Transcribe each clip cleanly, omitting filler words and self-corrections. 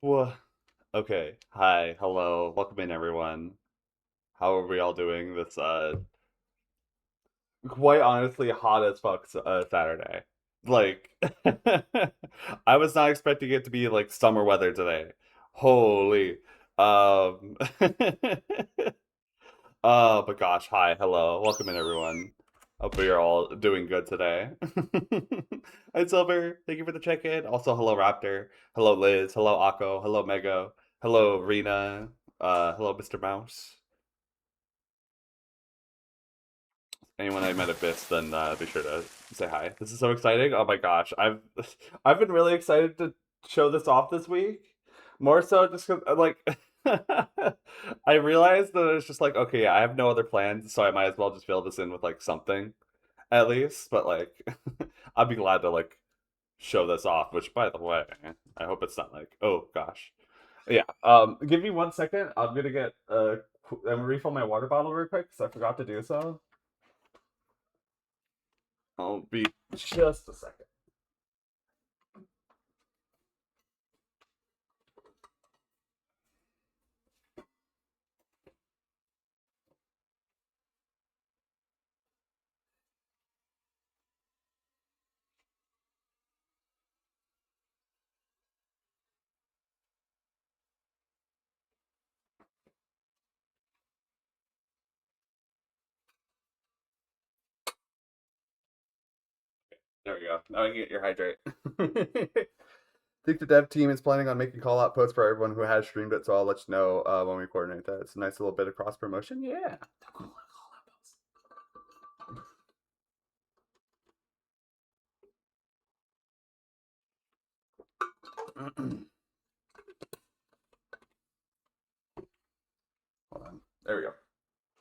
Wha- Okay. Hi. Hello. Welcome in, everyone. How are we all doing this, quite honestly, hot as fuck Saturday? Like, I was not expecting it to be like summer weather today. Holy. Um, but gosh, hi. Hello. Welcome in, everyone. Hope you're all doing good today. Hi, Silver. Thank you for the check-in. Also, hello, Raptor. Hello, Liz. Hello, Akko. Hello, Mego. Hello, Rena. Hello, Mr. Mouse. Anyone I met at BIS, then be sure to say hi. This is so exciting. Oh my gosh, I've been really excited to show this off this week. More so just because like I realized that it's just like okay, I have no other plans, so I might as well just fill this in with like something at least. But like, I'd be glad to like show this off. Which, by the way, I hope it's not like oh gosh, yeah. Give me 1 second. I'm gonna get I'm gonna refill my water bottle real quick because I forgot to do so. I'll be just a second. There we go. Now I can get your hydrate. Think the dev team is planning on making call out posts for everyone who has streamed it, so I'll let you know when we coordinate that. It's a nice little bit of cross promotion. Yeah. Hold on. There we go.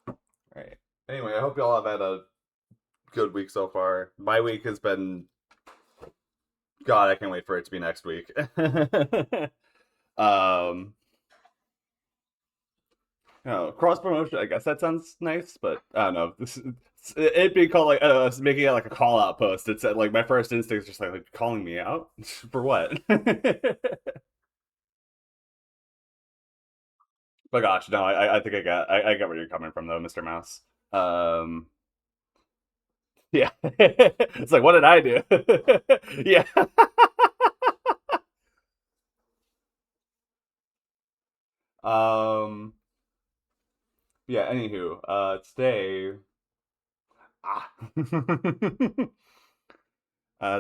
All right. Anyway, I hope y'all have had a good week so far. My week has been God. I can't wait for it to be next week. um, cross promotion. I guess that sounds nice, but I don't know. It being called like making it like a call out post. It's like my first instinct is just like calling me out for what? But gosh, no, I think I get where you're coming from though, Mr. Mouse. Um, yeah, it's like what did I do? Yeah. Um, yeah. Anywho, today, ah.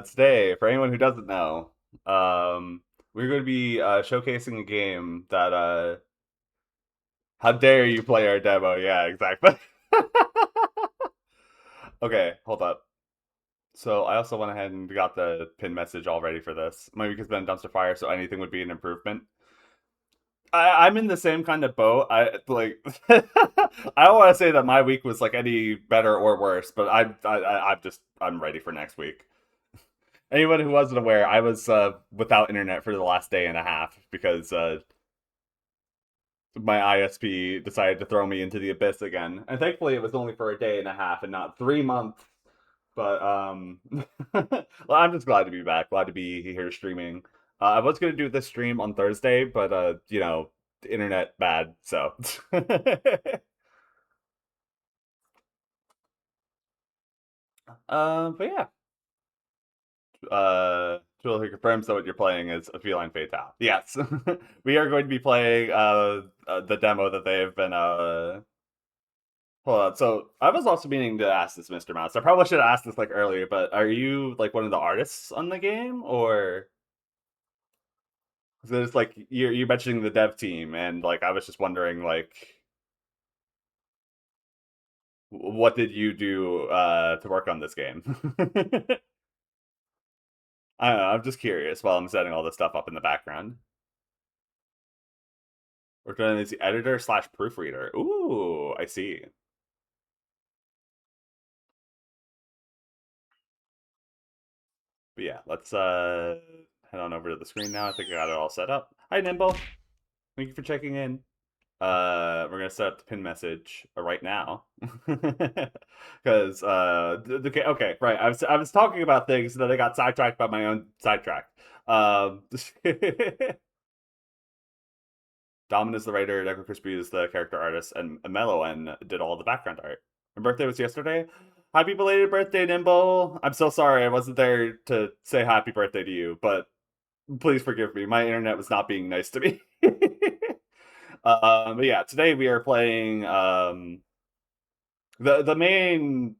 Today, for anyone who doesn't know, we're going to be showcasing a game that how dare you play our demo? Yeah, exactly. Okay, hold up. So I also went ahead and got the pin message all ready for this. My week has been dumpster fire, so anything would be an improvement. I'm in the same kind of boat. I like. I don't want to say that my week was like any better or worse, but I'm ready for next week. Anyone who wasn't aware, I was without internet for the last day and a half because my ISP decided to throw me into the abyss again. And thankfully, it was only for a day and a half and not 3 months. But well, I'm just glad to be back. Glad to be here streaming. I was gonna do this stream on Thursday, but the internet bad. So, but yeah. Jewel who confirms that what you're playing is a Feline Fatale. Yes, we are going to be playing the demo that they have been hold on. So I was also meaning to ask this, Mr. Mouse. I probably should have asked this like earlier, but are you like one of the artists on the game, or is it just like you're mentioning the dev team, and like I was just wondering like what did you do to work on this game? I don't know. I'm just curious while I'm setting all this stuff up in the background. Worked on as the editor slash proofreader. Ooh, I see. But yeah, let's head on over to the screen now. I think I got it all set up. Hi Nimble. Thank you for checking in. We're gonna set up the pin message right now. Because okay, okay, right. I was talking about things and then I got sidetracked by my own sidetrack. Um Domin is the writer, Deco Crispy is the character artist, and Meloen did all the background art. Her birthday was yesterday. Happy belated birthday, Nimble. I'm so sorry I wasn't there to say happy birthday to you, but please forgive me. My internet was not being nice to me. But yeah, today we are playing the main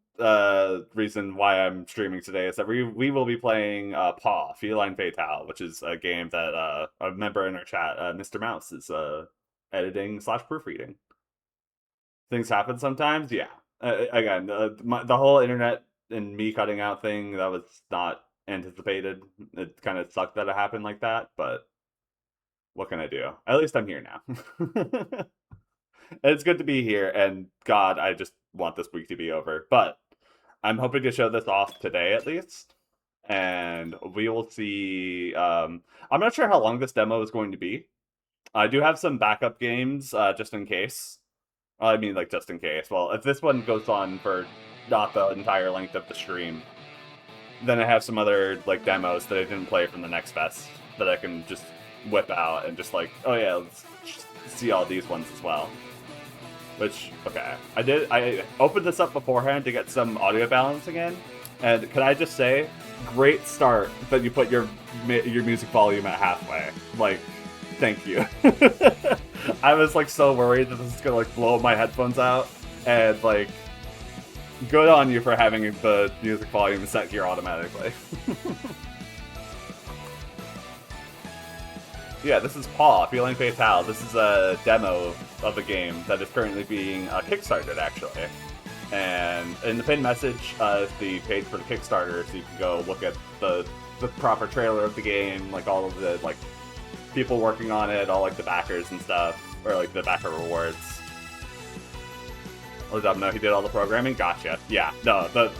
reason why I'm streaming today is that we will be playing Paw, Feline Fatale, which is a game that a member in our chat, Mr. Mouse, is editing / proofreading. Things happen sometimes, yeah. Again, the whole internet and me cutting out thing, that was not anticipated. It kind of sucked that it happened like that, but what can I do? At least I'm here now. It's good to be here, and God, I just want this week to be over. But I'm hoping to show this off today at least, and we will see. I'm not sure how long this demo is going to be. I do have some backup games just in case. I mean, like, just in case. Well, if this one goes on for not the entire length of the stream, then I have some other, like, demos that I didn't play from the Next Fest that I can just whip out and just, like, oh yeah, let's see all these ones as well. Which, okay, I opened this up beforehand to get some audio balance again, and can I just say, great start that you put your music volume at halfway. Like, thank you. I was like so worried that this is gonna like blow my headphones out, and like, good on you for having the music volume set here automatically. Yeah, this is Paw, Feline Fatale. This is a demo of a game that is currently being kickstarted, actually. And in the pinned message is the page for the Kickstarter, so you can go look at the proper trailer of the game, like all of the like people working on it, all like the backers and stuff, or like the backer rewards. Oh, no, he did all the programming? Gotcha. Yeah, no, the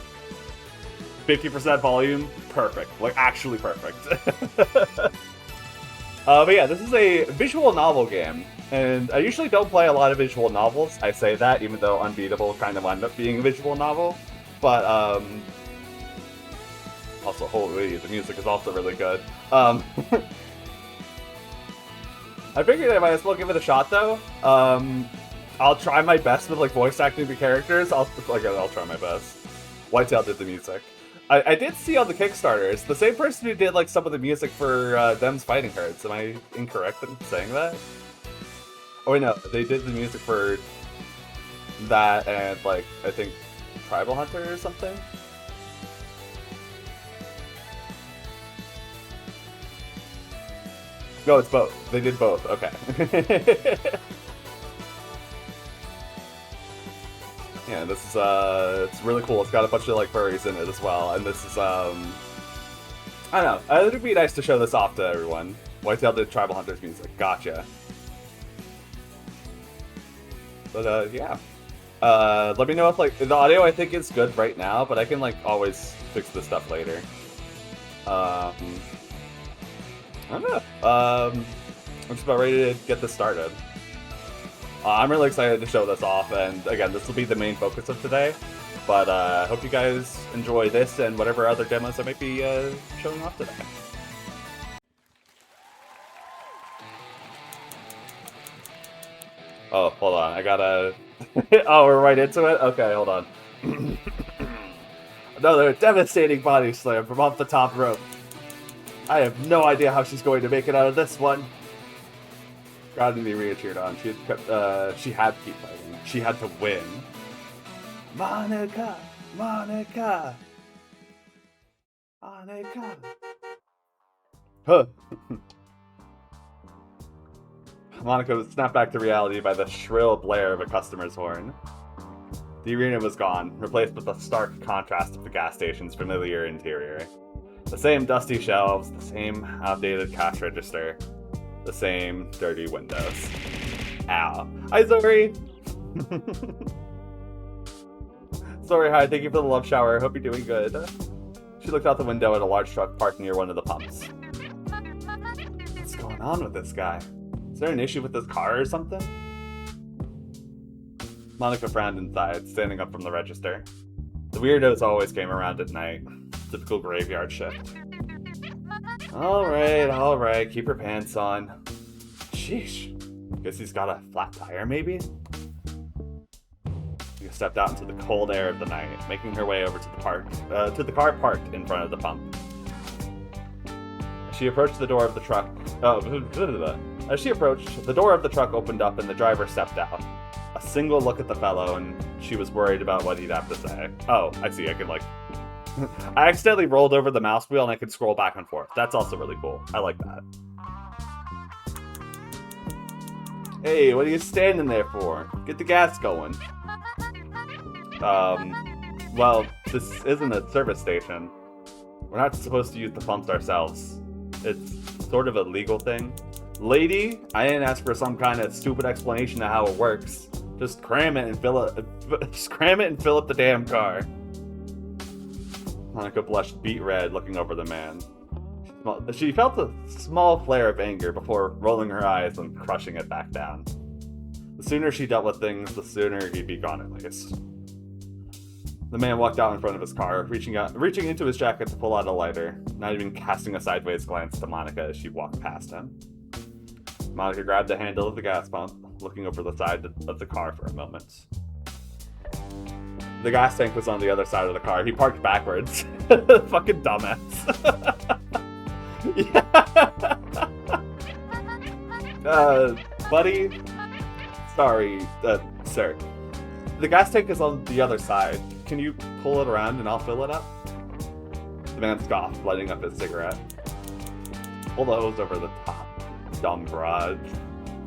50% volume, perfect. Like, actually perfect. But yeah, this is a visual novel game, and I usually don't play a lot of visual novels. I say that, even though Unbeatable kind of wound up being a visual novel. But, also, holy, the music is also really good. I figured I might as well give it a shot, though. I'll try my best with, like, voice acting the characters. I'll try my best. Whitetail did the music. I did see on the Kickstarters, the same person who did, like, some of the music for Them's Fighting Cards. Am I incorrect in saying that? Oh, wait, no. They did the music for that and, like, I think Tribal Hunter or something? No, it's both. They did both. Okay. Yeah, this is, it's really cool. It's got a bunch of, like, furries in it as well, and this is, I don't know. It would be nice to show this off to everyone. Whitetail did Tribal Hunter's music. Gotcha. But, yeah. Let me know if, like, the audio I think is good right now, but I can, like, always fix this stuff later. I don't know. I'm just about ready to get this started. I'm really excited to show this off, and again, this will be the main focus of today. But I hope you guys enjoy this and whatever other demos I might be showing off today. Oh, hold on, I gotta... Oh, we're right into it? Okay, hold on. Another devastating body slam from off the top rope. I have no idea how she's going to make it out of this one. God, and the arena cheered on. She had to keep fighting. She had to win. Monica! Monica! Monica! Huh. Monica was snapped back to reality by the shrill blare of a customer's horn. The arena was gone, replaced with the stark contrast of the gas station's familiar interior. The same dusty shelves, the same outdated cash register, the same dirty windows. Ow. Hi, Zori! Zori, hi, thank you for the love shower. Hope you're doing good. She looked out the window at a large truck parked near one of the pumps. What's going on with this guy? Is there an issue with his car or something? Monica frowned inside, standing up from the register. The weirdos always came around at night. Typical graveyard shift. Alright, keep your pants on. Sheesh. Guess he's got a flat tire, maybe? She stepped out into the cold air of the night, making her way over to the car parked in front of the pump. As she approached the door of the truck, as she approached, the door of the truck opened up and the driver stepped out. A single look at the fellow, and she was worried about what he'd have to say. Oh, I see. I could I accidentally rolled over the mouse wheel and I could scroll back and forth. That's also really cool. I like that. Hey, what are you standing there for? Get the gas going. Well, this isn't a service station. We're not supposed to use the pumps ourselves. It's sort of a legal thing. Lady, I didn't ask for some kind of stupid explanation of how it works. Just cram it and fill up the damn car. Monica blushed beet red, looking over the man. She felt a small flare of anger before rolling her eyes and crushing it back down. The sooner she dealt with things, the sooner he'd be gone at least. The man walked out in front of his car, reaching into his jacket to pull out a lighter, not even casting a sideways glance to Monica as she walked past him. Monica grabbed the handle of the gas pump, looking over the side of the car for a moment. The gas tank was on the other side of the car. He parked backwards. Fucking dumbass. Buddy? Sorry, sir. The gas tank is on the other side. Can you pull it around and I'll fill it up? The man scoffed, lighting up his cigarette. Pull the hose over the top. Dumb broad.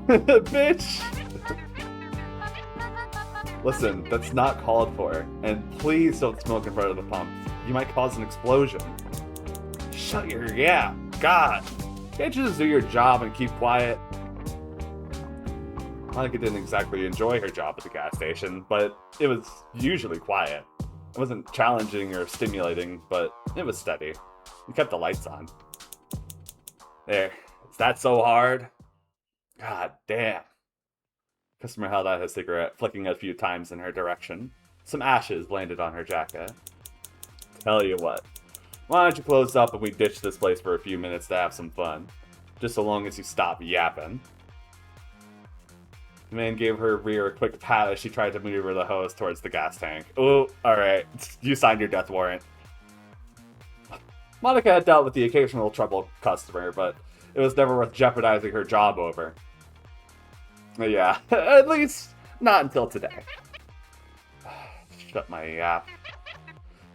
Bitch! Listen, that's not called for. And please don't smoke in front of the pump. You might cause an explosion. Shut your yap. God. Can't you just do your job and keep quiet? Monica didn't exactly enjoy her job at the gas station, but it was usually quiet. It wasn't challenging or stimulating, but it was steady. We kept the lights on. There. Is that so hard? God damn. Customer held out his cigarette, flicking it a few times in her direction. Some ashes landed on her jacket. Tell you what. Why don't you close up and we ditch this place for a few minutes to have some fun? Just so long as you stop yapping. The man gave her rear a quick pat as she tried to maneuver the hose towards the gas tank. Ooh, alright. You signed your death warrant. Monica had dealt with the occasional trouble customer, but it was never worth jeopardizing her job over. Yeah, at least not until today. Shut my yap.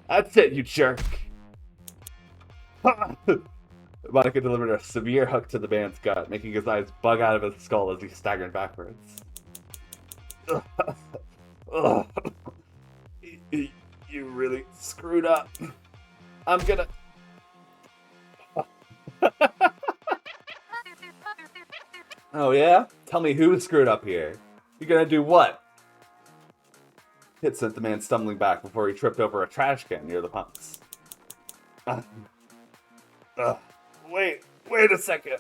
That's it, you jerk. Monica delivered a severe hook to the man's gut, making his eyes bug out of his skull as he staggered backwards. You really screwed up. I'm gonna... Oh yeah? Tell me who screwed up here. You gonna do what? It sent the man stumbling back before he tripped over a trash can near the pumps. Wait a second.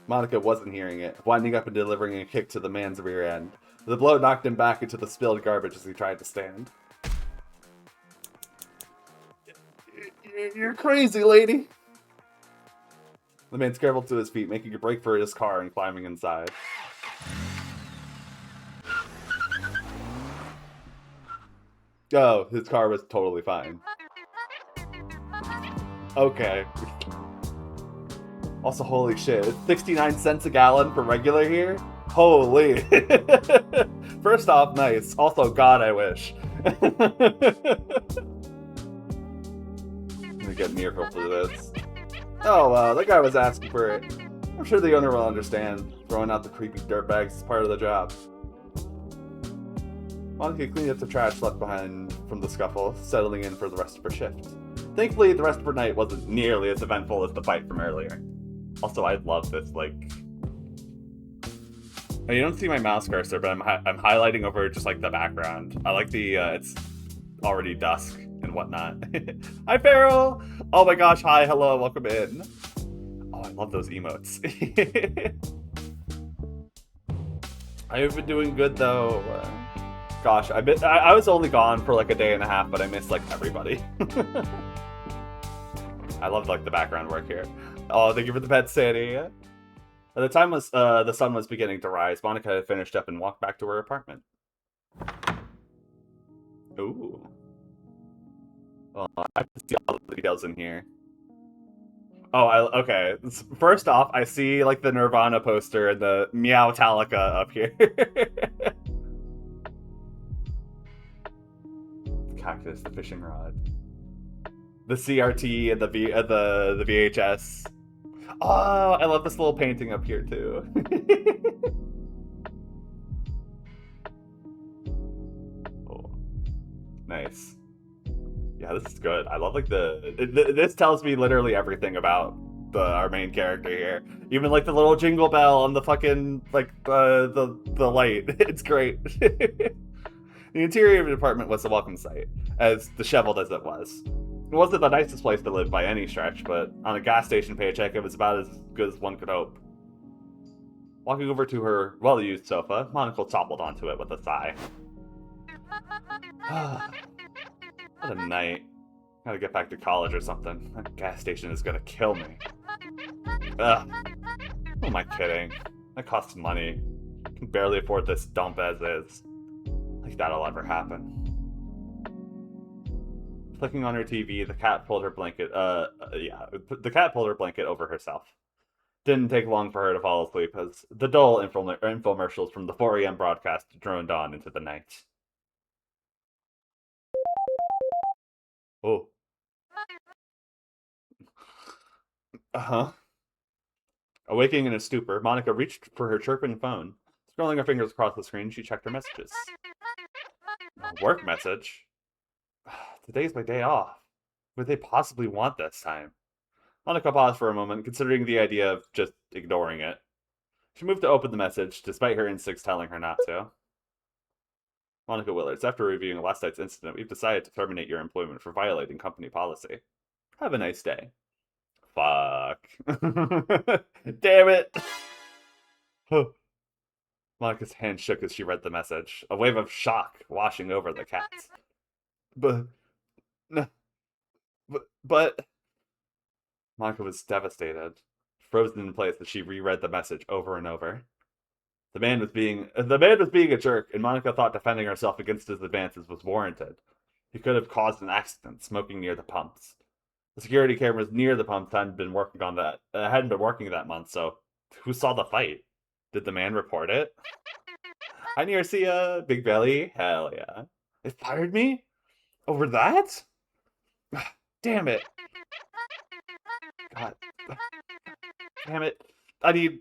Monica wasn't hearing it, winding up and delivering a kick to the man's rear end. The blow knocked him back into the spilled garbage as he tried to stand. You're crazy, lady. The man scrambled to his feet, making a break for his car and climbing inside. Oh, his car was totally fine. Okay. Also, holy shit, it's 69 cents a gallon for regular here? Holy. First off, nice. Also, God, I wish. I'm gonna get an earful for this. Oh, that guy was asking for it. I'm sure the owner will understand. Throwing out the creepy dirtbags is part of the job. Monica cleaned up the trash left behind from the scuffle, settling in for the rest of her shift. Thankfully, the rest of her night wasn't nearly as eventful as the fight from earlier. Also, I love this, like... You don't see my mouse cursor, but I'm highlighting over just, like, the background. I like the, it's already dusk and whatnot. Hi, Farrell! Oh my gosh, hi, hello, welcome in. Oh, I love those emotes. I've been doing good, though. Gosh, I was only gone for, like, a day and a half, but I missed, like, everybody. I love, like, the background work here. Oh, thank you for the pet, Sandy. By the time the sun was beginning to rise, Monica had finished up and walked back to her apartment. Ooh. Well, I have to see all the details in here. Oh, okay. First off, I see like the Nirvana poster and the Meowtalica up here. The cactus, the fishing rod, the CRT, and the VHS. Oh, I love this little painting up here too. Oh, nice. Yeah, this is good. I love like this tells me literally everything about our main character here. Even like the little jingle bell and the fucking like the light. It's great. The interior of the apartment was a welcome sight, as disheveled as it was. It wasn't the nicest place to live by any stretch, but on a gas station paycheck, it was about as good as one could hope. Walking over to her well-used sofa, Monica toppled onto it with a sigh. What a night. Gotta get back to college or something. That gas station is gonna kill me. Ugh. Who am I kidding? That costs money. I can barely afford this dump as is. Like that'll ever happen. Flicking on her TV, the cat pulled her blanket, the cat pulled her blanket over herself. Didn't take long for her to fall asleep as the dull infomercials from the 4 a.m. broadcast droned on into the night. Oh. Uh-huh. Awaking in a stupor, Monica reached for her chirping phone. Scrolling her fingers across the screen, she checked her messages. A work message? Today's my day off. What would they possibly want this time? Monica paused for a moment, considering the idea of just ignoring it. She moved to open the message, despite her instincts telling her not to. Monica Willards, after reviewing last night's incident, we've decided to terminate your employment for violating company policy. Have a nice day. Fuck. Damn it. Monica's hand shook as she read the message, a wave of shock washing over the cats. But... Monica was devastated, frozen in place as she reread the message over and over. The man was being a jerk, and Monica thought defending herself against his advances was warranted. He could have caused an accident smoking near the pumps. The security cameras near the pumps hadn't been working that month, so who saw the fight? Did the man report it? Hi, Nercia. Big belly. Hell yeah. They fired me? Over that? Damn it. God. Damn it. I need...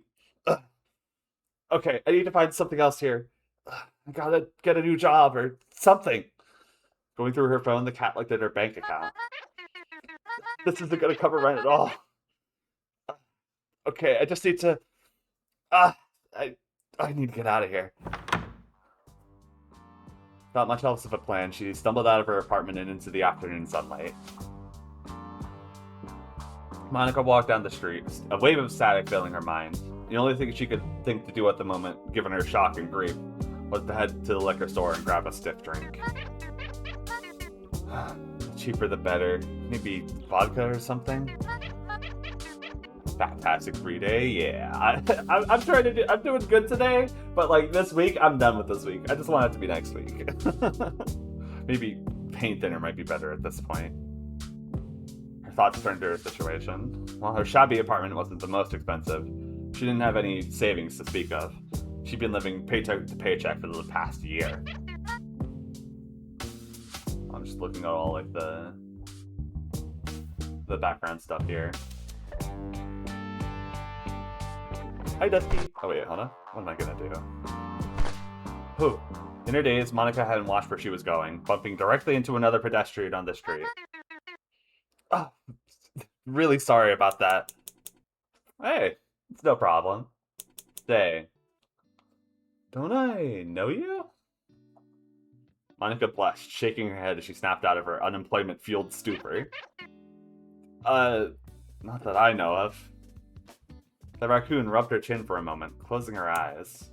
Okay, I need to find something else here. I gotta get a new job or something. Going through her phone, the cat looked at her bank account. This isn't gonna cover rent at all. Okay, I just need to... I need to get out of here. Not much else of a plan, she stumbled out of her apartment and into the afternoon sunlight. Monica walked down the street, a wave of static filling her mind. The only thing she could think to do at the moment, given her shock and grief, was to head to the liquor store and grab a stiff drink. The cheaper the better. Maybe vodka or something? Fantastic free day, yeah. I'm doing good today, but like this week, I'm done with this week. I just want it to be next week. Maybe paint dinner might be better at this point. Her thoughts turned to her situation. While her shabby apartment wasn't the most expensive, she didn't have any savings to speak of. She'd been living paycheck to paycheck for the past year. I'm just looking at all like the background stuff here. Hi, Dusty. Oh wait, hold on. What am I gonna do? Whew. In her days, Monica hadn't watched where she was going, bumping directly into another pedestrian on the street. Oh, really sorry about that. Hey, it's no problem. Say, don't I know you? Monica blushed, shaking her head as she snapped out of her unemployment-fueled stupor. Not that I know of. The raccoon rubbed her chin for a moment, closing her eyes.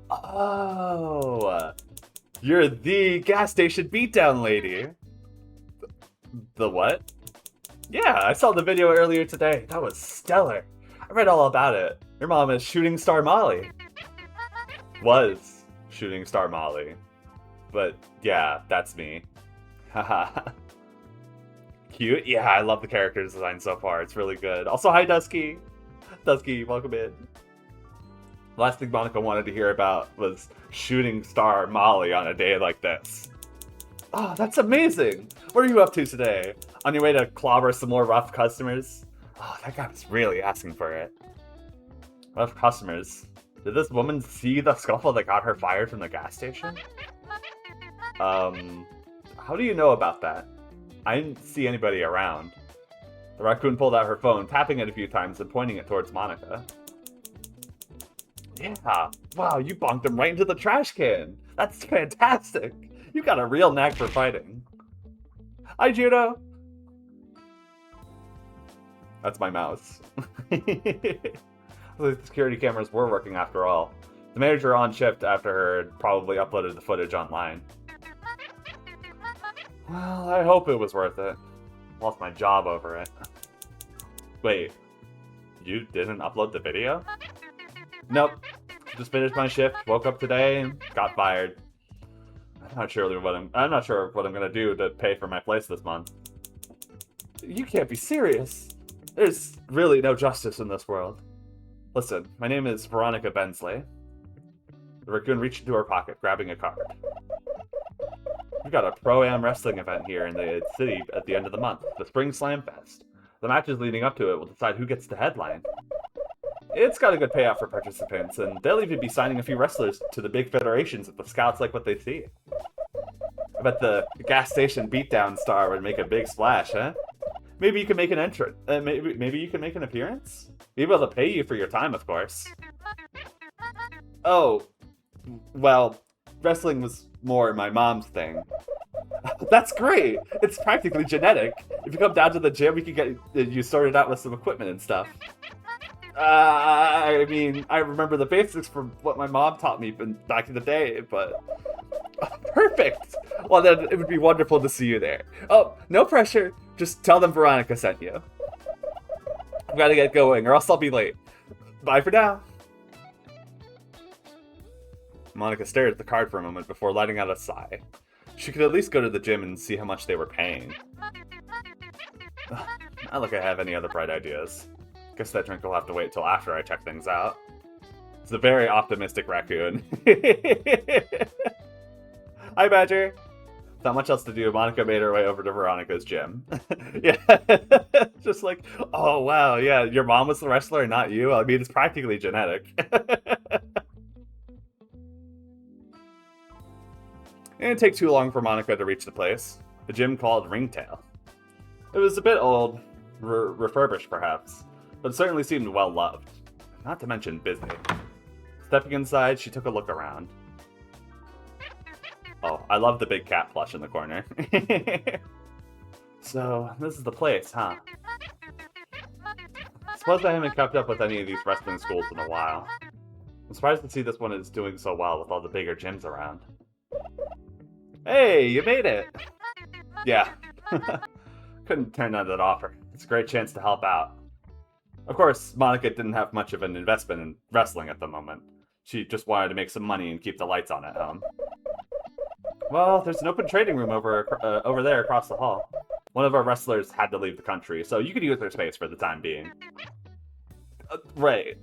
Oh, you're the gas station beatdown lady. The what? Yeah, I saw the video earlier today. That was stellar. I read all about it. Your mom is Shooting Star Molly. Was Shooting Star Molly. But yeah, that's me. Haha. Cute? Yeah, I love the character design so far. It's really good. Also, hi, Dusky. Dusky, welcome in. The last thing Monica wanted to hear about was Shooting Star Molly on a day like this. Oh, that's amazing. What are you up to today? On your way to clobber some more rough customers? Oh, that guy was really asking for it. Rough customers. Did this woman see the scuffle that got her fired from the gas station? How do you know about that? I didn't see anybody around. The raccoon pulled out her phone, tapping it a few times and pointing it towards Monica. Yeah, wow, you bonked him right into the trash can. That's fantastic. You got a real knack for fighting. Hi, Judo. That's my mouse. The security cameras were working after all. The manager on shift after her had probably uploaded the footage online. Well, I hope it was worth it. Lost my job over it. Wait, you didn't upload the video? Nope. Just finished my shift, woke up today, and got fired. I'm not sure what I'm gonna do to pay for my place this month. You can't be serious. There's really no justice in this world. Listen, my name is Veronica Bensley. The raccoon reached into her pocket, grabbing a card. We've got a Pro-Am wrestling event here in the city at the end of the month, the Spring Slam Fest. The matches leading up to it will decide who gets the headline. It's got a good payout for participants, and they'll even be signing a few wrestlers to the big federations if the scouts like what they see. I bet the gas station beatdown star would make a big splash, huh? Maybe you can make an entrance. Maybe you can make an appearance? Maybe they'll pay you for your time, of course. Oh, well, wrestling was more my mom's thing. That's great! It's practically genetic. If you come down to the gym, we can get you sorted out with some equipment and stuff. I mean, I remember the basics from what my mom taught me back in the day, but... Perfect! Well, then it would be wonderful to see you there. Oh, no pressure. Just tell them Veronica sent you. I've got to get going, or else I'll be late. Bye for now. Monica stared at the card for a moment before letting out a sigh. She could at least go to the gym and see how much they were paying. Not like I have any other bright ideas. Guess that drink will have to wait till after I check things out. It's a very optimistic raccoon. Hi, Badger. Not much else to do. Monica made her way over to Veronica's gym. Yeah. Just like, oh, wow, yeah, your mom was the wrestler, not you? I mean, it's practically genetic. It didn't take too long for Monica to reach the place. The gym called Ringtail. It was a bit old, refurbished perhaps, but it certainly seemed well loved. Not to mention busy. Stepping inside, she took a look around. Oh, I love the big cat plush in the corner. So, this is the place, huh? Suppose I haven't kept up with any of these wrestling schools in a while. I'm surprised to see this one is doing so well with all the bigger gyms around. Hey, you made it! Yeah. Couldn't turn down that offer. It's a great chance to help out. Of course, Monica didn't have much of an investment in wrestling at the moment. She just wanted to make some money and keep the lights on at home. Well, there's an open trading room over there across the hall. One of our wrestlers had to leave the country, so you could use their space for the time being. Right.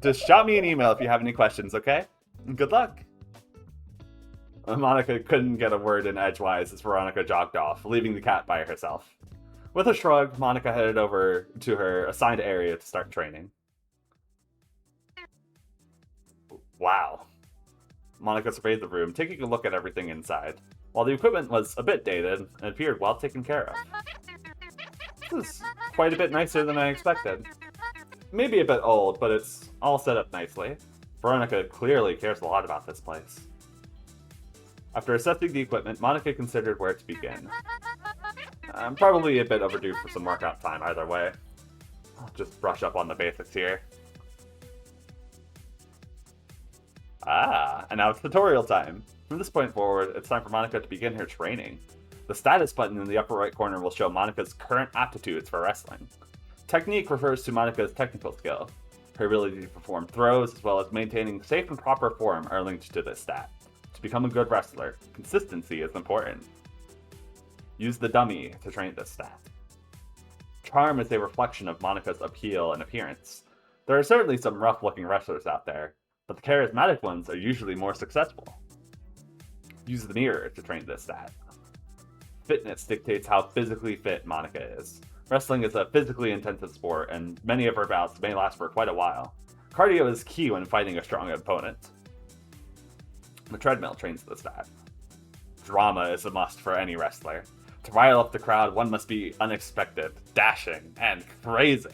Just shot me an email if you have any questions, okay? Good luck. Monica couldn't get a word in edgewise as Veronica jogged off, leaving the cat by herself. With a shrug, Monica headed over to her assigned area to start training. Wow. Monica surveyed the room, taking a look at everything inside. While the equipment was a bit dated, it appeared well taken care of. This is quite a bit nicer than I expected. Maybe a bit old, but it's all set up nicely. Veronica clearly cares a lot about this place. After assessing the equipment, Monica considered where to begin. I'm probably a bit overdue for some workout time either way. I'll just brush up on the basics here. And now it's tutorial time. From this point forward, it's time for Monica to begin her training. The status button in the upper right corner will show Monica's current aptitudes for wrestling. Technique refers to Monika's technical skill. Her ability to perform throws, as well as maintaining safe and proper form, are linked to this stat. To become a good wrestler, consistency is important. Use the dummy to train this stat. Charm is a reflection of Monika's appeal and appearance. There are certainly some rough-looking wrestlers out there, but the charismatic ones are usually more successful. Use the mirror to train this stat. Fitness dictates how physically fit Monika is. Wrestling is a physically intensive sport, and many of her bouts may last for quite a while. Cardio is key when fighting a strong opponent. The treadmill trains the stat. Drama is a must for any wrestler. To rile up the crowd, one must be unexpected, dashing, and crazy.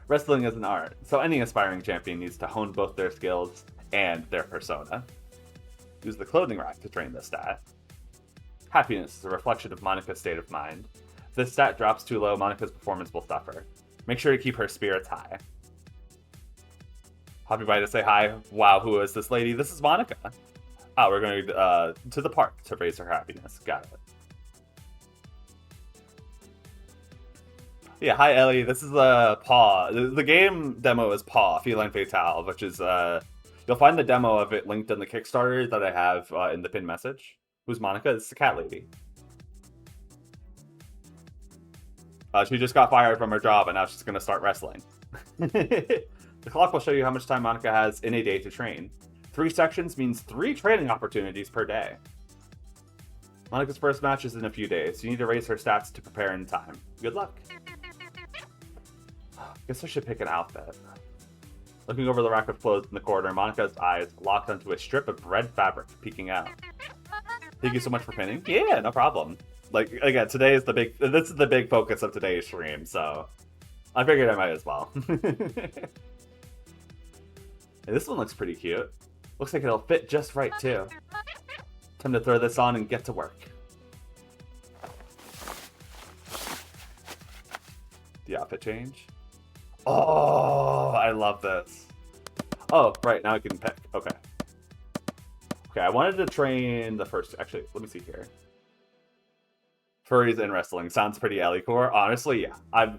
Wrestling is an art, so any aspiring champion needs to hone both their skills and their persona. Use the clothing rack to train this stat. Happiness is a reflection of Monika's state of mind. If this stat drops too low, Monika's performance will suffer. Make sure to keep her spirits high. Happy by to say hi. Wow, who is this lady? This is Monika. Oh, we're going to the park to raise her happiness. Got it. Yeah, hi Ellie. This is Paw. The game demo is Paw, Feline Fatale, which is you'll find the demo of it linked in the Kickstarter that I have in the pinned message. Who's Monika? It's the cat lady. She just got fired from her job and now she's gonna start wrestling. The clock will show you how much time Monika has in a day to train. 3 sections means 3 training opportunities per day. Monika's first match is in a few days. You need to raise her stats to prepare in time. Good luck. Guess I should pick an outfit. Looking over the rack of clothes in the corner, Monika's eyes locked onto a strip of red fabric peeking out. Thank you so much for pinning. Yeah, no problem. Like, again, this is the big focus of today's stream, so I figured I might as well. Hey, this one looks pretty cute. Looks like it'll fit just right, too. Time to throw this on and get to work. The outfit change. Oh, I love this. Oh, right, now I can pick. Okay. Okay, I wanted to train the first... Actually, let me see here. Furries in wrestling. Sounds pretty Ellie-core. Honestly, yeah.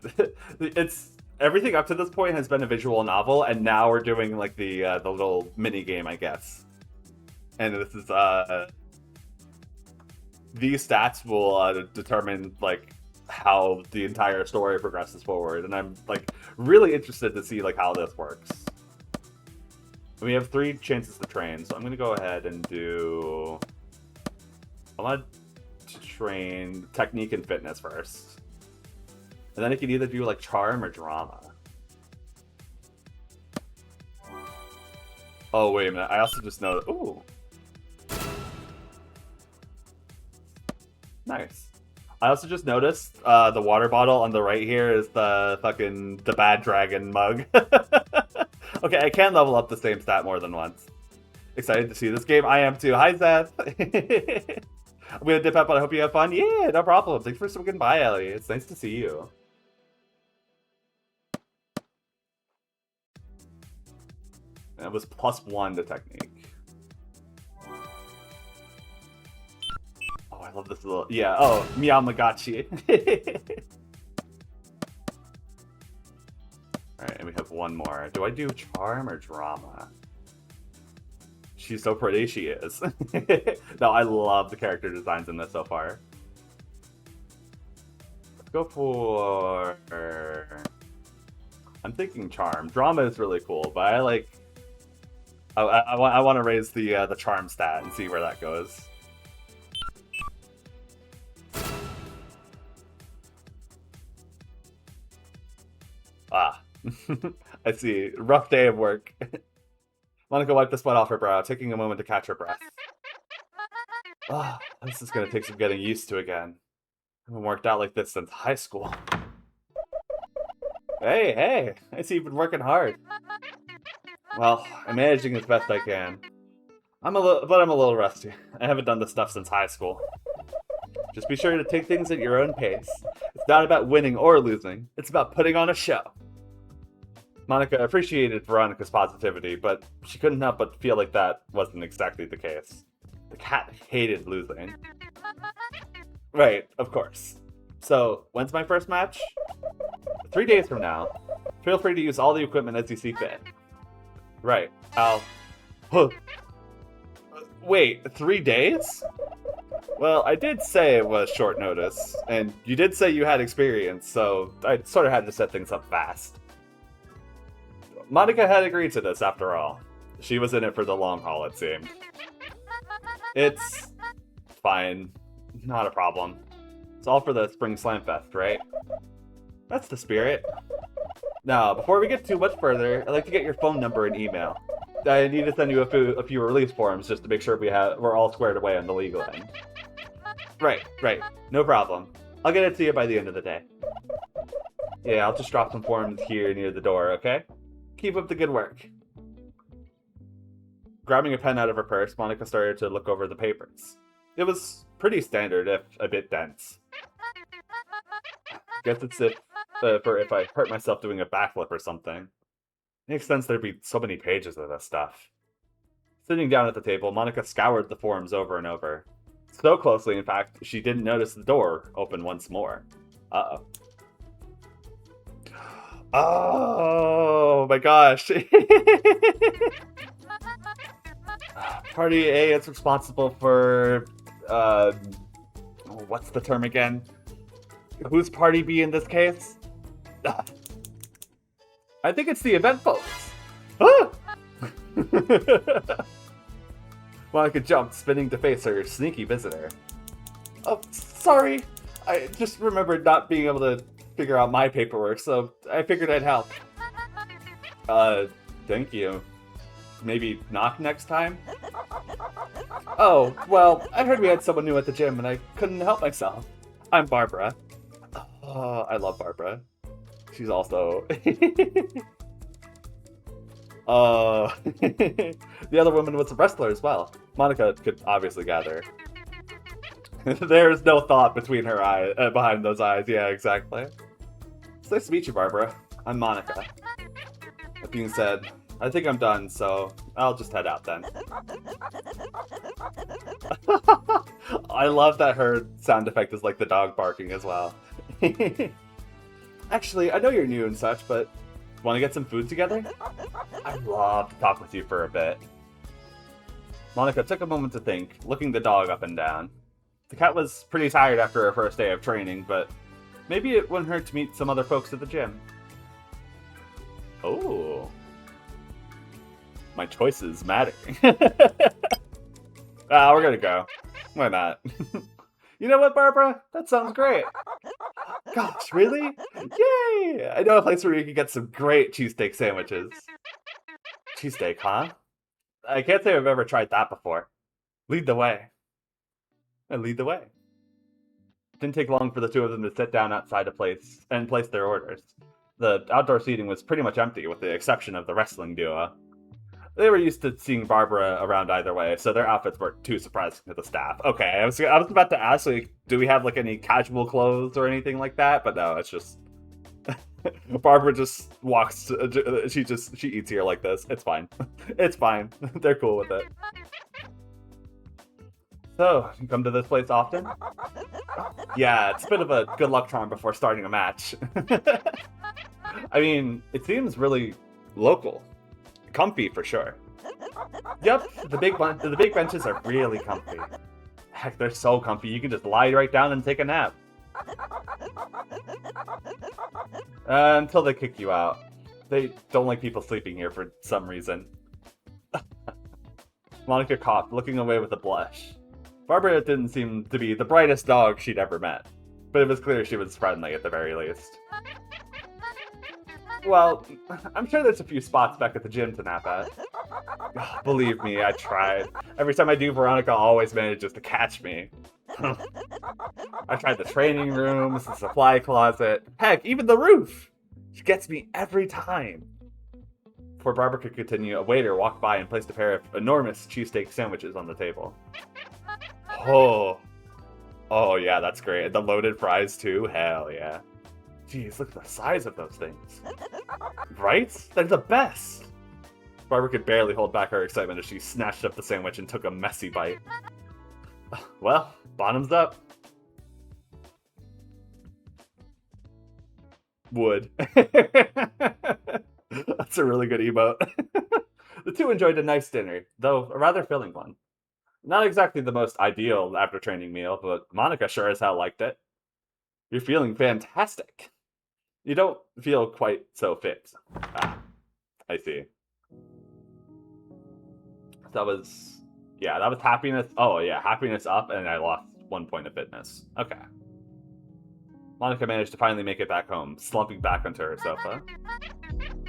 It's... Everything up to this point has been a visual novel, and now we're doing, like, the little mini-game, I guess. And this is, these stats will determine, like, how the entire story progresses forward, and I'm, like, really interested to see, like, how this works. We have 3 chances to train, so I'm going to go ahead and do... I want to train technique and fitness first. And then I can either do, like, charm or drama. Oh, wait a minute. I also just know... Ooh. Nice. I also just noticed the water bottle on the right here is the bad dragon mug. Okay, I can level up the same stat more than once. Excited to see this game. I am too. Hi, Zeth. I'm gonna dip out, but I hope you have fun. Yeah, no problem. Thanks for swinging by, Ellie. It's nice to see you. And it was +1 to technique. Oh, I love this little... Yeah, oh, Meow Magachi. Alright, and we have one more. Do I do charm or drama? She's so pretty, she is. No, I love the character designs in this so far. Let's go for... I'm thinking charm. Drama is really cool, but I like... I want to raise the charm stat and see where that goes. Ah. I see. Rough day of work. Monika wiped the sweat off her brow, taking a moment to catch her breath. Ah, this is going to take some getting used to again. I haven't worked out like this since high school. Hey, I see you've been working hard. Well, I'm managing as best I can. I'm a little rusty. I haven't done this stuff since high school. Just be sure to take things at your own pace. It's not about winning or losing. It's about putting on a show. Monika appreciated Veronica's positivity, but she couldn't help but feel like that wasn't exactly the case. The cat hated losing. Right, of course. So, when's my first match? 3 days from now. Feel free to use all the equipment as you see fit. Right. I'll... Huh. Wait, 3 days? Well, I did say it was short notice, and you did say you had experience, so I sort of had to set things up fast. Monica had agreed to this, after all. She was in it for the long haul, it seemed. It's... fine. Not a problem. It's all for the Spring Slam Fest, right? That's the spirit. Now, before we get too much further, I'd like to get your phone number and email. I need to send you a few release forms just to make sure we're all squared away on the legal end. Right. No problem. I'll get it to you by the end of the day. Yeah, I'll just drop some forms here near the door, okay? Keep up the good work. Grabbing a pen out of her purse, Monica started to look over the papers. It was pretty standard, if a bit dense. Guess it's if I hurt myself doing a backflip or something. Makes sense there'd be so many pages of this stuff. Sitting down at the table, Monica scoured the forms over and over. So closely, in fact, she didn't notice the door open once more. Uh-oh. Oh my gosh. Party A is responsible for, what's the term again? Who's Party B in this case? I think it's the event folks. Ah! Monica jumped, spinning to face her sneaky visitor. Oh, sorry. I just remembered not being able to figure out my paperwork, so I figured I'd help. Thank you. Maybe knock next time? Oh, well, I heard we had someone new at the gym and I couldn't help myself. I'm Barbara. Oh, I love Barbara. She's also... the other woman was a wrestler as well. Monica could obviously gather. There's no thought between her eyes, behind those eyes. Yeah, exactly. It's nice to meet you, Barbara. I'm Monica. That being said, I think I'm done, so I'll just head out then. I love that her sound effect is like the dog barking as well. Actually, I know you're new and such, but want to get some food together? I'd love to talk with you for a bit. Monica took a moment to think, looking the dog up and down. The cat was pretty tired after her first day of training, but maybe it wouldn't hurt to meet some other folks at the gym. Oh. My choices matter. We're gonna go. Why not? You know what, Barbara? That sounds great. Gosh, really? Yay! I know a place where you can get some great cheesesteak sandwiches. Cheesesteak, huh? I can't say I've ever tried that before. Lead the way. And lead the way. It didn't take long for the two of them to sit down outside a place and place their orders. The outdoor seating was pretty much empty, with the exception of the wrestling duo. They were used to seeing Barbara around either way, so their outfits weren't too surprising to the staff. Okay, I was about to ask, like, do we have like any casual clothes or anything like that? But no, it's just Barbara just walks. She eats here like this. It's fine. It's fine. They're cool with it. So, you come to this place often? Yeah, it's a bit of a good luck charm before starting a match. I mean, it seems really local. Comfy for sure. Yep, the big benches are really comfy. Heck, they're so comfy you can just lie right down and take a nap. Until they kick you out. They don't like people sleeping here for some reason. Monica coughed, looking away with a blush. Barbara didn't seem to be the brightest dog she'd ever met, but it was clear she was friendly at the very least. Well, I'm sure there's a few spots back at the gym to nap at. Believe me, I tried. Every time I do, Veronica always manages to catch me. I tried the training rooms, the supply closet, heck, even the roof! She gets me every time. Before Barbara could continue, a waiter walked by and placed a pair of enormous cheesesteak sandwiches on the table. Oh yeah, that's great. The loaded fries too? Hell yeah. Jeez, look at the size of those things. Right? They're the best! Barbara could barely hold back her excitement as she snatched up the sandwich and took a messy bite. Well, bottoms up. Would. That's a really good emote. The two enjoyed a nice dinner, though a rather filling one. Not exactly the most ideal after training meal, but Monica sure as hell liked it. You're feeling fantastic. You don't feel quite so fit. Ah, I see. That was, yeah, that was happiness. Oh, yeah, happiness up, and I lost 1 point of fitness. Okay. Monica managed to finally make it back home, slumping back onto her sofa.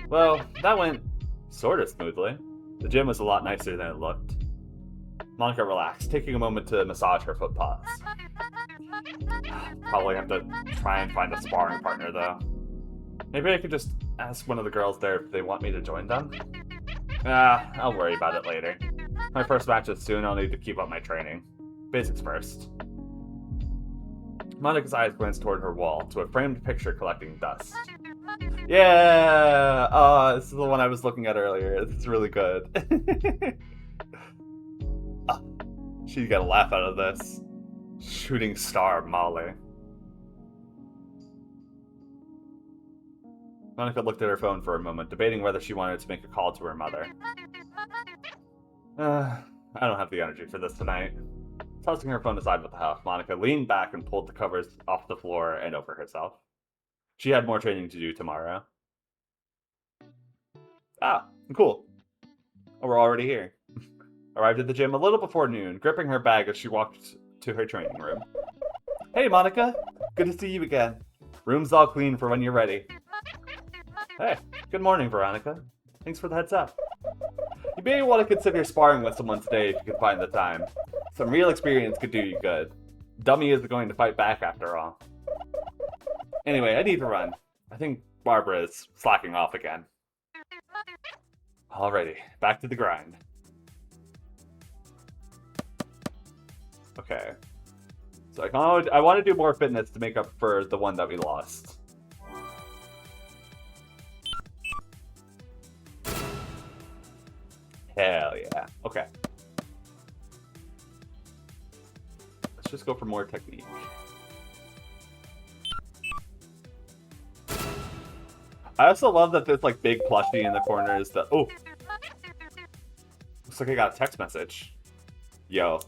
Well, that went sort of smoothly. The gym was a lot nicer than it looked. Monica relaxed, taking a moment to massage her foot paws. Probably have to try and find a sparring partner, though. Maybe I could just ask one of the girls there if they want me to join them? I'll worry about it later. My first match is soon, I'll need to keep up my training. Basics first. Monica's eyes glanced toward her wall, to a framed picture collecting dust. Yeah! This is the one I was looking at earlier. It's really good. She'd get a laugh out of this. Shooting star Molly. Monica looked at her phone for a moment, debating whether she wanted to make a call to her mother. I don't have the energy for this tonight. Tossing her phone aside with a huff, Monica leaned back and pulled the covers off the floor and over herself. She had more training to do tomorrow. Cool. Oh, we're already here. Arrived at the gym a little before noon, gripping her bag as she walked to her training room. Hey, Monica. Good to see you again. Room's all clean for when you're ready. Hey, good morning, Veronica. Thanks for the heads up. You may want to consider sparring with someone today if you can find the time. Some real experience could do you good. Dummy isn't going to fight back after all. Anyway, I need to run. I think Barbara is slacking off again. Alrighty, back to the grind. Okay. So I want to do more fitness to make up for the one that we lost. Hell yeah. Okay. Let's just go for more technique. I also love that there's like big plushie in the corners that... Oh! Looks like I got a text message. Yo.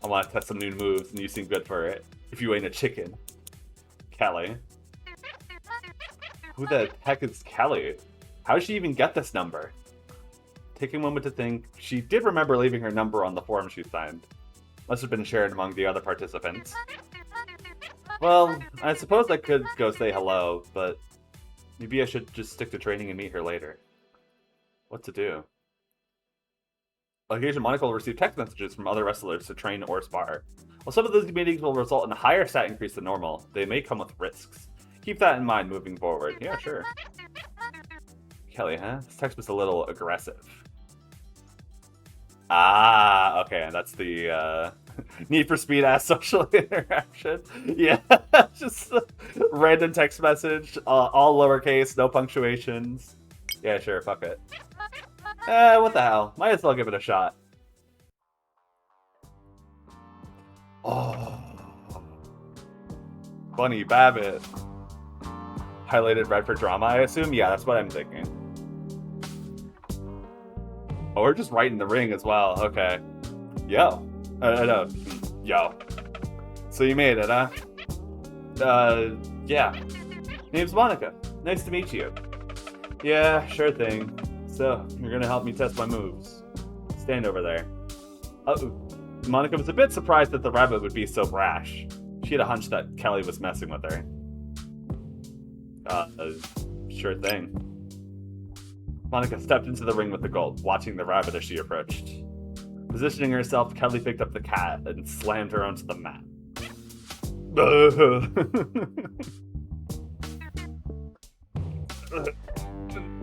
I want to test some new moves and you seem good for it. If you ain't a chicken. Kelly. Who the heck is Kelly? How did she even get this number? Taking a moment to think, she did remember leaving her number on the form she signed. Must have been shared among the other participants. Well, I suppose I could go say hello, but maybe I should just stick to training and meet her later. What to do? On occasion, Monica will receive text messages from other wrestlers to train or spar. While some of those meetings will result in a higher stat increase than normal, they may come with risks. Keep that in mind moving forward. Yeah, sure. Kelly, huh? This text was a little aggressive. Okay, that's the Need for Speed ass social interaction. Yeah, just a random text message, all lowercase, no punctuations. Yeah, sure, fuck it. What the hell? Might as well give it a shot. Oh. Bunny Babbitt. Highlighted red for drama, I assume? Yeah, that's what I'm thinking. Oh, we're just right in the ring as well. Okay. Yo. Yo. So you made it, huh? Yeah. Name's Monica. Nice to meet you. Yeah, sure thing. So, you're gonna help me test my moves. Stand over there. Monica was a bit surprised that the rabbit would be so brash. She had a hunch that Kelly was messing with her. Sure thing. Monica stepped into the ring with the gulp, watching the rabbit as she approached. Positioning herself, Kelly picked up the cat and slammed her onto the mat.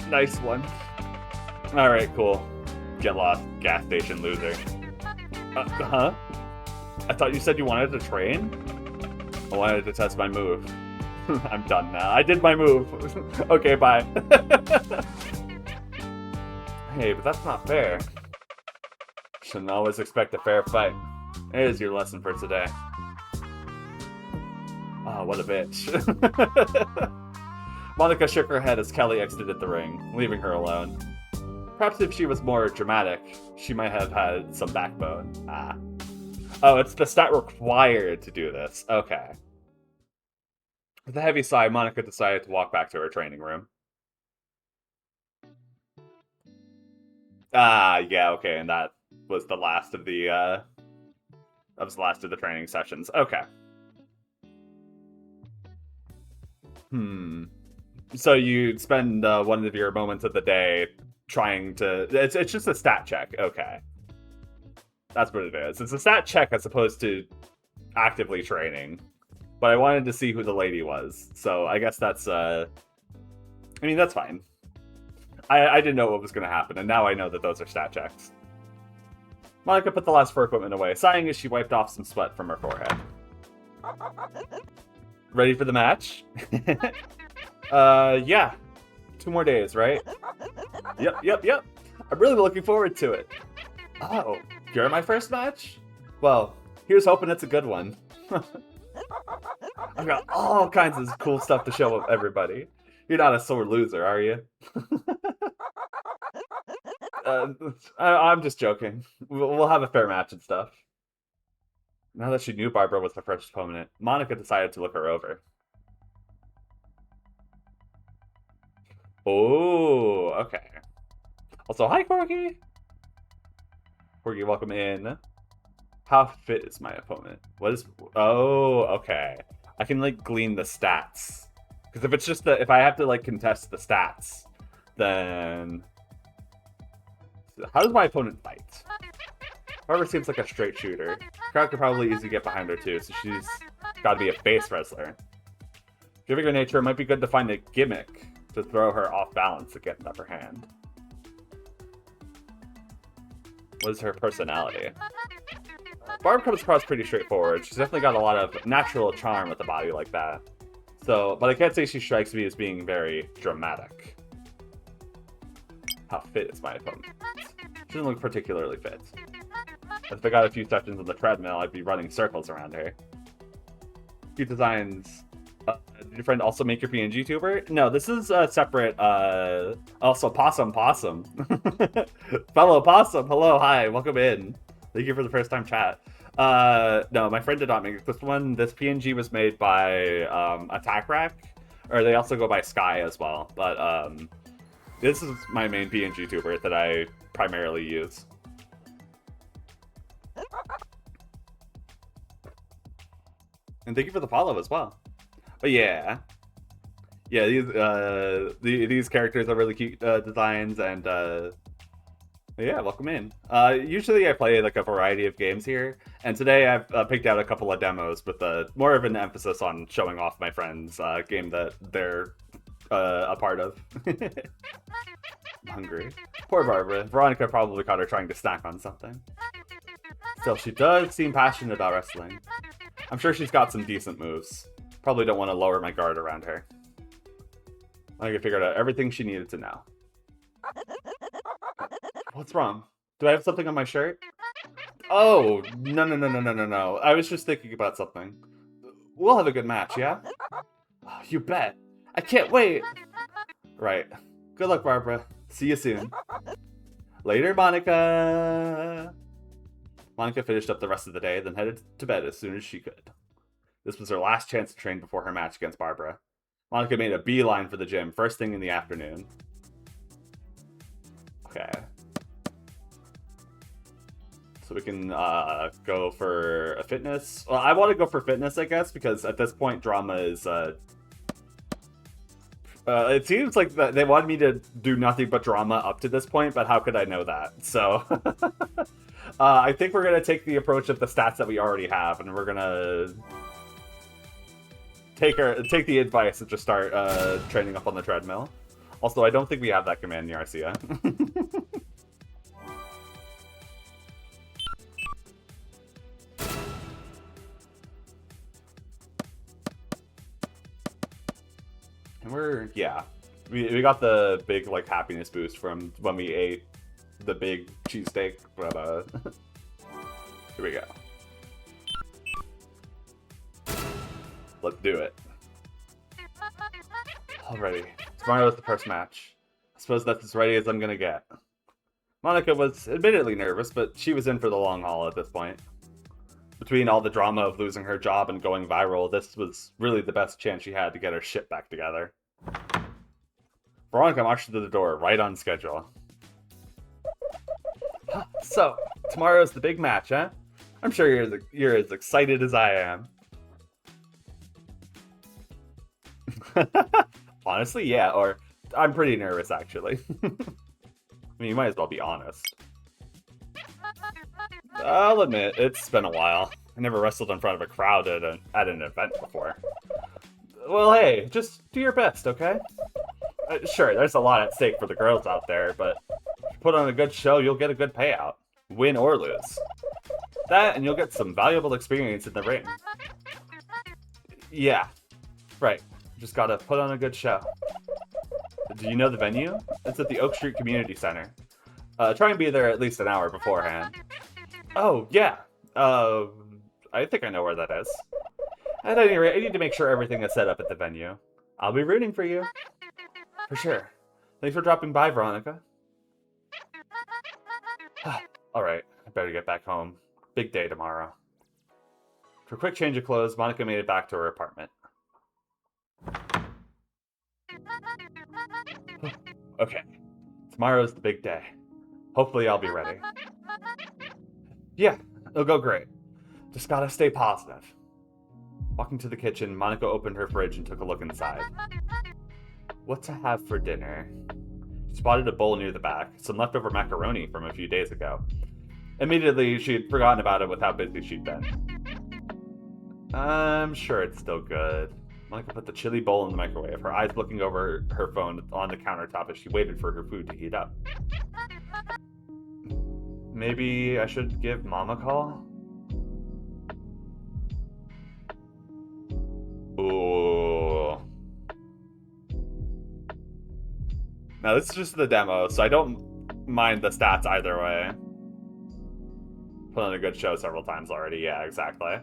Nice one. Alright, cool. Get lost, gas station loser. Huh? I thought you said you wanted to train? I wanted to test my move. I'm done now. I did my move. Okay, bye. Hey, but that's not fair. Shouldn't always expect a fair fight. Here's your lesson for today. Oh, what a bitch. Monica shook her head as Kelly exited the ring, leaving her alone. Perhaps if she was more dramatic, she might have had some backbone. Ah. Oh, it's the stat required to do this. Okay. With a heavy sigh, Monica decided to walk back to her training room. Ah, yeah, okay, and that was the last of the training sessions. Okay. So you spend one of your moments of the day trying to... It's just a stat check. Okay. That's what it is. It's a stat check as opposed to actively training. But I wanted to see who the lady was. So I guess that's... I mean, that's fine. I didn't know what was going to happen, and now I know that those are stat checks. Monica put the last fur equipment away, sighing as she wiped off some sweat from her forehead. Ready for the match? Yeah. 2 more days, right? Yep. I'm really looking forward to it. Oh, you're my first match? Well, here's hoping it's a good one. I've got all kinds of cool stuff to show everybody. You're not a sore loser, are you? I'm just joking. We'll have a fair match and stuff. Now that she knew Barbara was her first opponent, Monica decided to look her over. Oh, okay. Also, hi, Corgi. Corgi, welcome in. How fit is my opponent? What is... Oh, okay. I can, like, glean the stats. Because if it's just the... If I have to, like, contest the stats, then... How does my opponent fight? Barbara seems like a straight shooter. Crowd could probably easily get behind her, too, so she's got to be a face wrestler. Given her nature, it might be good to find a gimmick to throw her off balance to get an upper hand. What is her personality? Barb comes across pretty straightforward. She's definitely got a lot of natural charm with a body like that. So, but I can't say she strikes me as being very dramatic. How fit is my opponent? She doesn't look particularly fit. If I got a few sessions on the treadmill, I'd be running circles around her. Few designs. Did your friend also make your PNG tuber? No, this is a separate, also Possum. Fellow Possum, hello, hi, welcome in. Thank you for the first time chat. No, my friend did not make this one. This PNG was made by, Attack Rack, or they also go by Sky as well, but, this is my main PNG tuber that I primarily use. And thank you for the follow as well. But yeah, these characters are really cute designs, and yeah, welcome in. Usually I play like a variety of games here, and today I've picked out a couple of demos with more of an emphasis on showing off my friend's game that they're a part of. I'm hungry. Poor Barbara. Veronica probably caught her trying to snack on something. Still, she does seem passionate about wrestling. I'm sure she's got some decent moves. Probably don't want to lower my guard around her. I figured out everything she needed to know. What's wrong? Do I have something on my shirt? Oh, no. I was just thinking about something. We'll have a good match, yeah? Oh, you bet. I can't wait. Right. Good luck, Barbara. See you soon. Later, Monica. Monica finished up the rest of the day, then headed to bed as soon as she could. This was her last chance to train before her match against Barbara. Monica made a beeline for the gym first thing in the afternoon. Okay. So we can go for a fitness. Well, I want to go for fitness, I guess, because at this point, drama is... it seems like they wanted me to do nothing but drama up to this point, but how could I know that? So... I think we're going to take the approach of the stats that we already have, and we're going to... take the advice and just start training up on the treadmill. Also, I don't think we have that command in the Arcia. And yeah. We got the big, like, happiness boost from when we ate the big cheesesteak, but, here we go. Let's do it. Alrighty. Tomorrow's the first match. I suppose that's as ready as I'm gonna get. Monica was admittedly nervous, but she was in for the long haul at this point. Between all the drama of losing her job and going viral, this was really the best chance she had to get her shit back together. Veronica marched to the door, right on schedule. So, tomorrow's the big match, huh? I'm sure you're as excited as I am. Honestly, yeah, or I'm pretty nervous, actually. I mean, you might as well be honest. I'll admit, it's been a while. I never wrestled in front of a crowd at an event before. Well, hey, just do your best, okay? Sure, there's a lot at stake for the girls out there, but if you put on a good show, you'll get a good payout. Win or lose. That, and you'll get some valuable experience in the ring. Yeah, right. Just gotta put on a good show. Do you know the venue? It's at the Oak Street Community Center. Try and be there at least an hour beforehand. Oh, yeah. I think I know where that is. At any rate, I need to make sure everything is set up at the venue. I'll be rooting for you. For sure. Thanks for dropping by, Veronica. Alright, I better get back home. Big day tomorrow. For a quick change of clothes, Monica made it back to her apartment. Okay, tomorrow's the big day. Hopefully I'll be ready. Yeah, it'll go great. Just gotta stay positive. Walking to the kitchen, Monica opened her fridge and took a look inside. What to have for dinner? She spotted a bowl near the back, some leftover macaroni from a few days ago. Immediately, she had forgotten about it with how busy she'd been. I'm sure it's still good. Monica put the chili bowl in the microwave, her eyes looking over her phone on the countertop as she waited for her food to heat up. Maybe I should give Mom a call? Ooh. Now this is just the demo, so I don't mind the stats either way. Put on a good show several times already, yeah, exactly.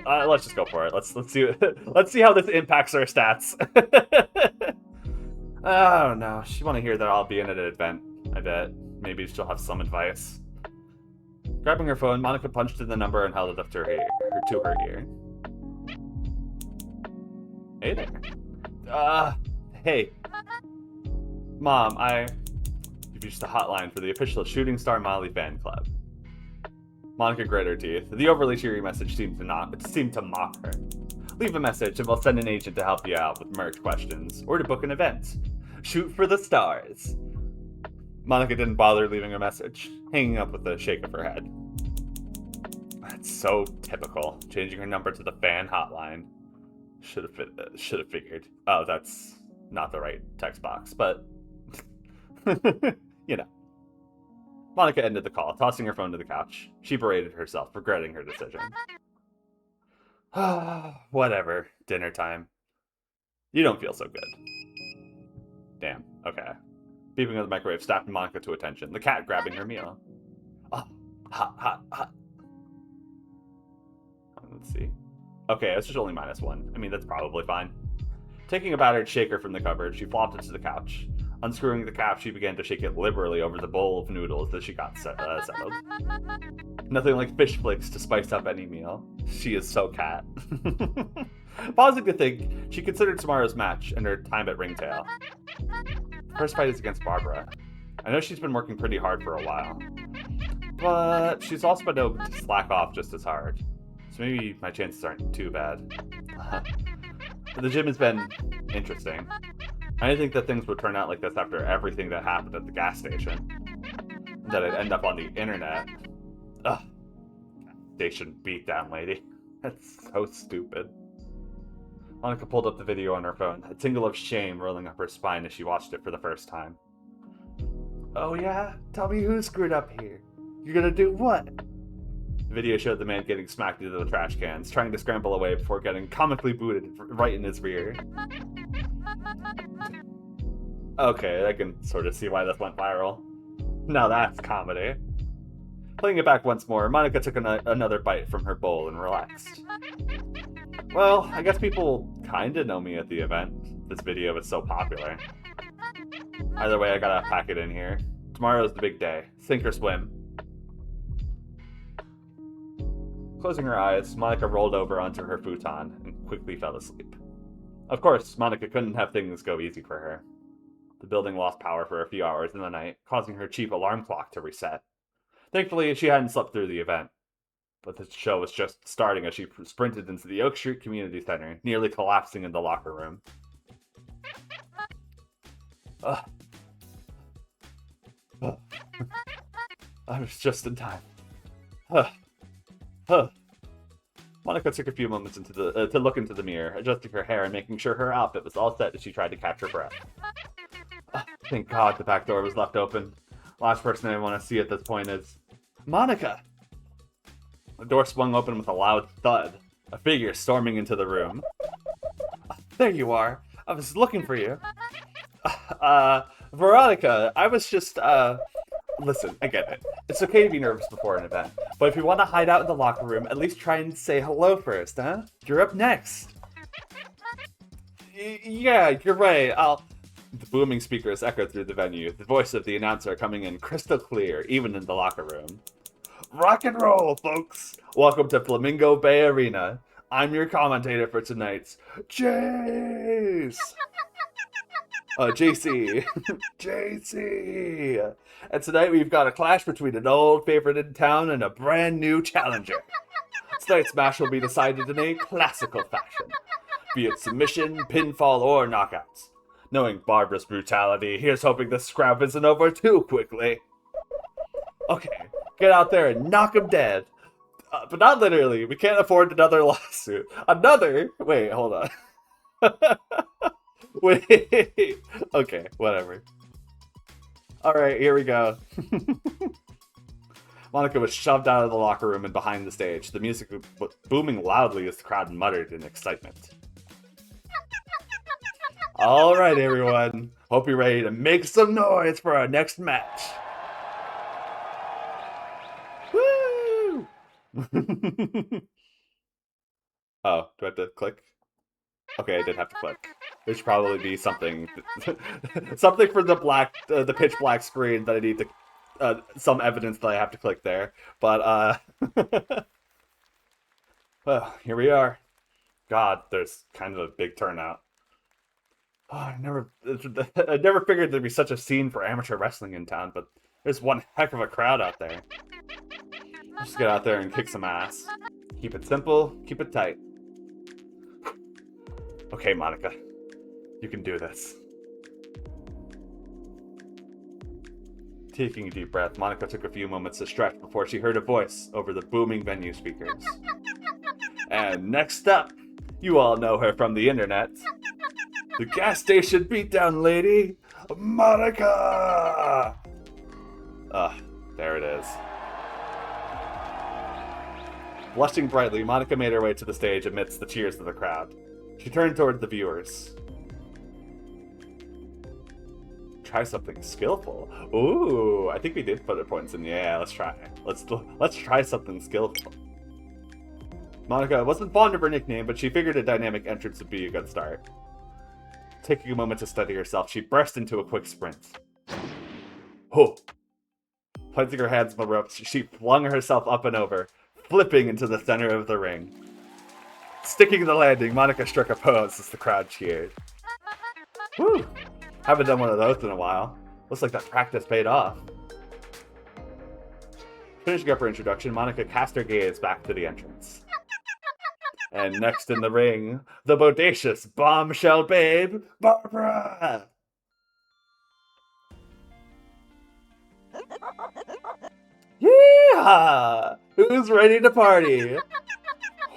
Let's just go for it. Let's see let's see how this impacts our stats. Oh no, she want to hear that I'll be in at an event. I bet maybe she'll have some advice. Grabbing her phone, Monica punched in the number and held it up to her ear. Hey there. Hey. Mom, you've reached the hotline for the official Shooting Star Molly fan club. Monica grit her teeth. The overly cheery message seemed to mock her. Leave a message and we'll send an agent to help you out with merch questions or to book an event. Shoot for the stars. Monica didn't bother leaving a message, hanging up with a shake of her head. That's so typical. Changing her number to the fan hotline. Should have figured. Oh, that's not the right text box, but you know. Monica ended the call, tossing her phone to the couch. She berated herself, regretting her decision. Whatever. Dinner time. You don't feel so good. Damn. Okay. Beeping of the microwave snapped Monica to attention. The cat grabbing her meal. Oh, hot. Let's see. Okay, it's just only -1. I mean, that's probably fine. Taking a battered shaker from the cupboard, she flopped it to the couch. Unscrewing the cap, she began to shake it liberally over the bowl of noodles that she got settled. Nothing like fish flakes to spice up any meal. She is so cat. Pausing to think, she considered tomorrow's match and her time at Ringtail. The first fight is against Barbara. I know she's been working pretty hard for a while, but she's also been able to slack off just as hard. So maybe my chances aren't too bad. The gym has been interesting. I didn't think that things would turn out like this after everything that happened at the gas station. That I'd end up on the internet. Ugh. Station beatdown lady. That's so stupid. Monica pulled up the video on her phone, a tingle of shame rolling up her spine as she watched it for the first time. Oh yeah? Tell me who screwed up here. You're gonna do what? The video showed the man getting smacked into the trash cans, trying to scramble away before getting comically booted right in his rear. Okay, I can sort of see why this went viral. Now that's comedy. Playing it back once more, Monica took another bite from her bowl and relaxed. Well, I guess people kinda know me at the event. This video is so popular. Either way, I gotta pack it in here. Tomorrow's the big day. Sink or swim. Closing her eyes, Monica rolled over onto her futon and quickly fell asleep. Of course, Monica couldn't have things go easy for her. The building lost power for a few hours in the night, causing her cheap alarm clock to reset. Thankfully, she hadn't slept through the event, but the show was just starting as she sprinted into the Oak Street Community Center, nearly collapsing in the locker room. Ugh. Ugh. I was just in time. Monica took a few moments to look into the mirror, adjusting her hair and making sure her outfit was all set as she tried to catch her breath. Thank God the back door was left open. Last person I want to see at this point is Monica! The door swung open with a loud thud, a figure storming into the room. There you are. I was looking for you. Veronica, I was just, Listen, I get it. It's okay to be nervous before an event, but if you want to hide out in the locker room, at least try and say hello first, huh? You're up next. Yeah, you're right. The booming speakers echoed through the venue, the voice of the announcer coming in crystal clear, even in the locker room. Rock and roll, folks! Welcome to Flamingo Bay Arena. I'm your commentator for tonight's JC. JC! And tonight we've got a clash between an old favorite in town and a brand new challenger. Tonight's match will be decided in a classical fashion, be it submission, pinfall, or knockouts. Knowing Barbara's brutality, here's hoping the scrap isn't over too quickly. Okay, get out there and knock him dead. But not literally, we can't afford another lawsuit. Wait, hold on. Wait. Okay, whatever. Alright, here we go. Monica was shoved out of the locker room and behind the stage, the music booming loudly as the crowd muttered in excitement. Alright, everyone. Hope you're ready to make some noise for our next match. Woo! Oh, do I have to click? Okay, I did have to click. There should probably be something, something for the pitch black screen that I need to, some evidence that I have to click there. But well, here we are. God, there's kind of a big turnout. Oh, I never figured there'd be such a scene for amateur wrestling in town, but there's one heck of a crowd out there. Just get out there and kick some ass. Keep it simple, keep it tight. Okay, Monica. You can do this. Taking a deep breath, Monica took a few moments to stretch before she heard a voice over the booming venue speakers. And next up, you all know her from the internet. The gas station beatdown lady, Monica! There it is. Blushing brightly, Monica made her way to the stage amidst the cheers of the crowd. She turned toward the viewers. Try something skillful. Ooh, I think we did put our points in. Yeah, let's try. Let's try something skillful. Monica wasn't fond of her nickname, but she figured a dynamic entrance would be a good start. Taking a moment to steady herself, she burst into a quick sprint. Oh! Placing her hands on the ropes, she flung herself up and over, flipping into the center of the ring. Sticking the landing, Monica struck a pose as the crowd cheered. Whew! Haven't done one of those in a while. Looks like that practice paid off. Finishing up her introduction, Monica cast her gaze back to the entrance. And next in the ring, the bodacious bombshell babe, Barbara! Yeehaw! Who's ready to party?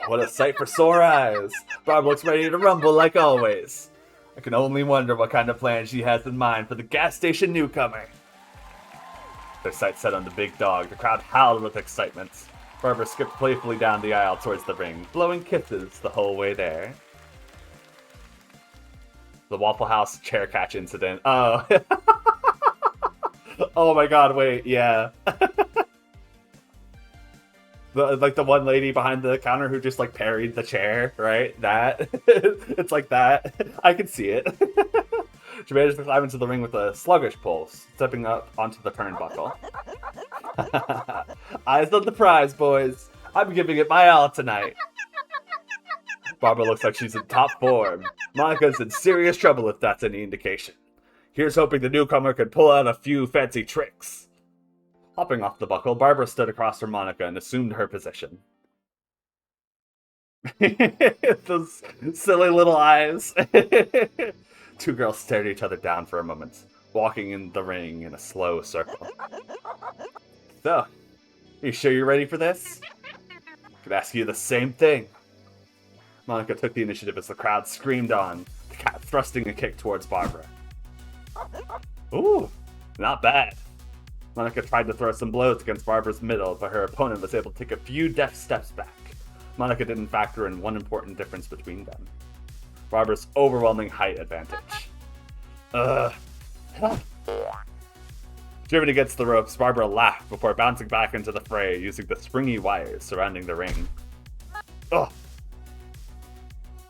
What a sight for sore eyes. Barb looks ready to rumble like always. I can only wonder what kind of plan she has in mind for the gas station newcomer. Their sights set on the big dog, the crowd howled with excitement. Barbara skipped playfully down the aisle towards the ring, blowing kisses the whole way there. The Waffle House chair catch incident. Oh. Oh my god, wait, yeah. Like the one lady behind the counter who just like parried the chair, right? That it's like that. I can see it. She managed to climb into the ring with a sluggish pulse, stepping up onto the turnbuckle. Eyes on the prize, boys. I'm giving it my all tonight. Barbara looks like she's in top form. Monica's in serious trouble if that's any indication. Here's hoping the newcomer can pull out a few fancy tricks. Hopping off the buckle, Barbara stood across from Monica and assumed her position. Those silly little eyes. Two girls stared each other down for a moment, walking in the ring in a slow circle. So, you sure you're ready for this? Could ask you the same thing. Monica took the initiative as the crowd screamed on, the cat thrusting a kick towards Barbara. Ooh, not bad. Monica tried to throw some blows against Barbara's middle, but her opponent was able to take a few deft steps back. Monica didn't factor in one important difference between them. Barbara's overwhelming height advantage. Driven against the ropes, Barbara laughed before bouncing back into the fray using the springy wires surrounding the ring. Ugh.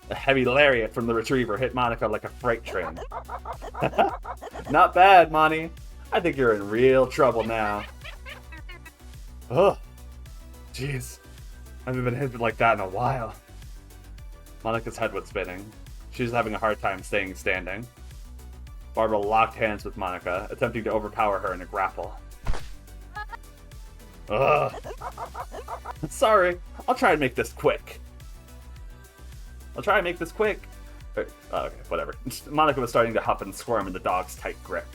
A heavy lariat from the retriever hit Monica like a freight train. Not bad, Monty. I think you're in real trouble now. Ugh. Jeez. I haven't been hit like that in a while. Monica's head was spinning. She was having a hard time staying standing. Barbara locked hands with Monica, attempting to overpower her in a grapple. Ugh. Sorry, I'll try and make this quick. Okay, whatever. Monica was starting to huff and squirm in the dog's tight grip.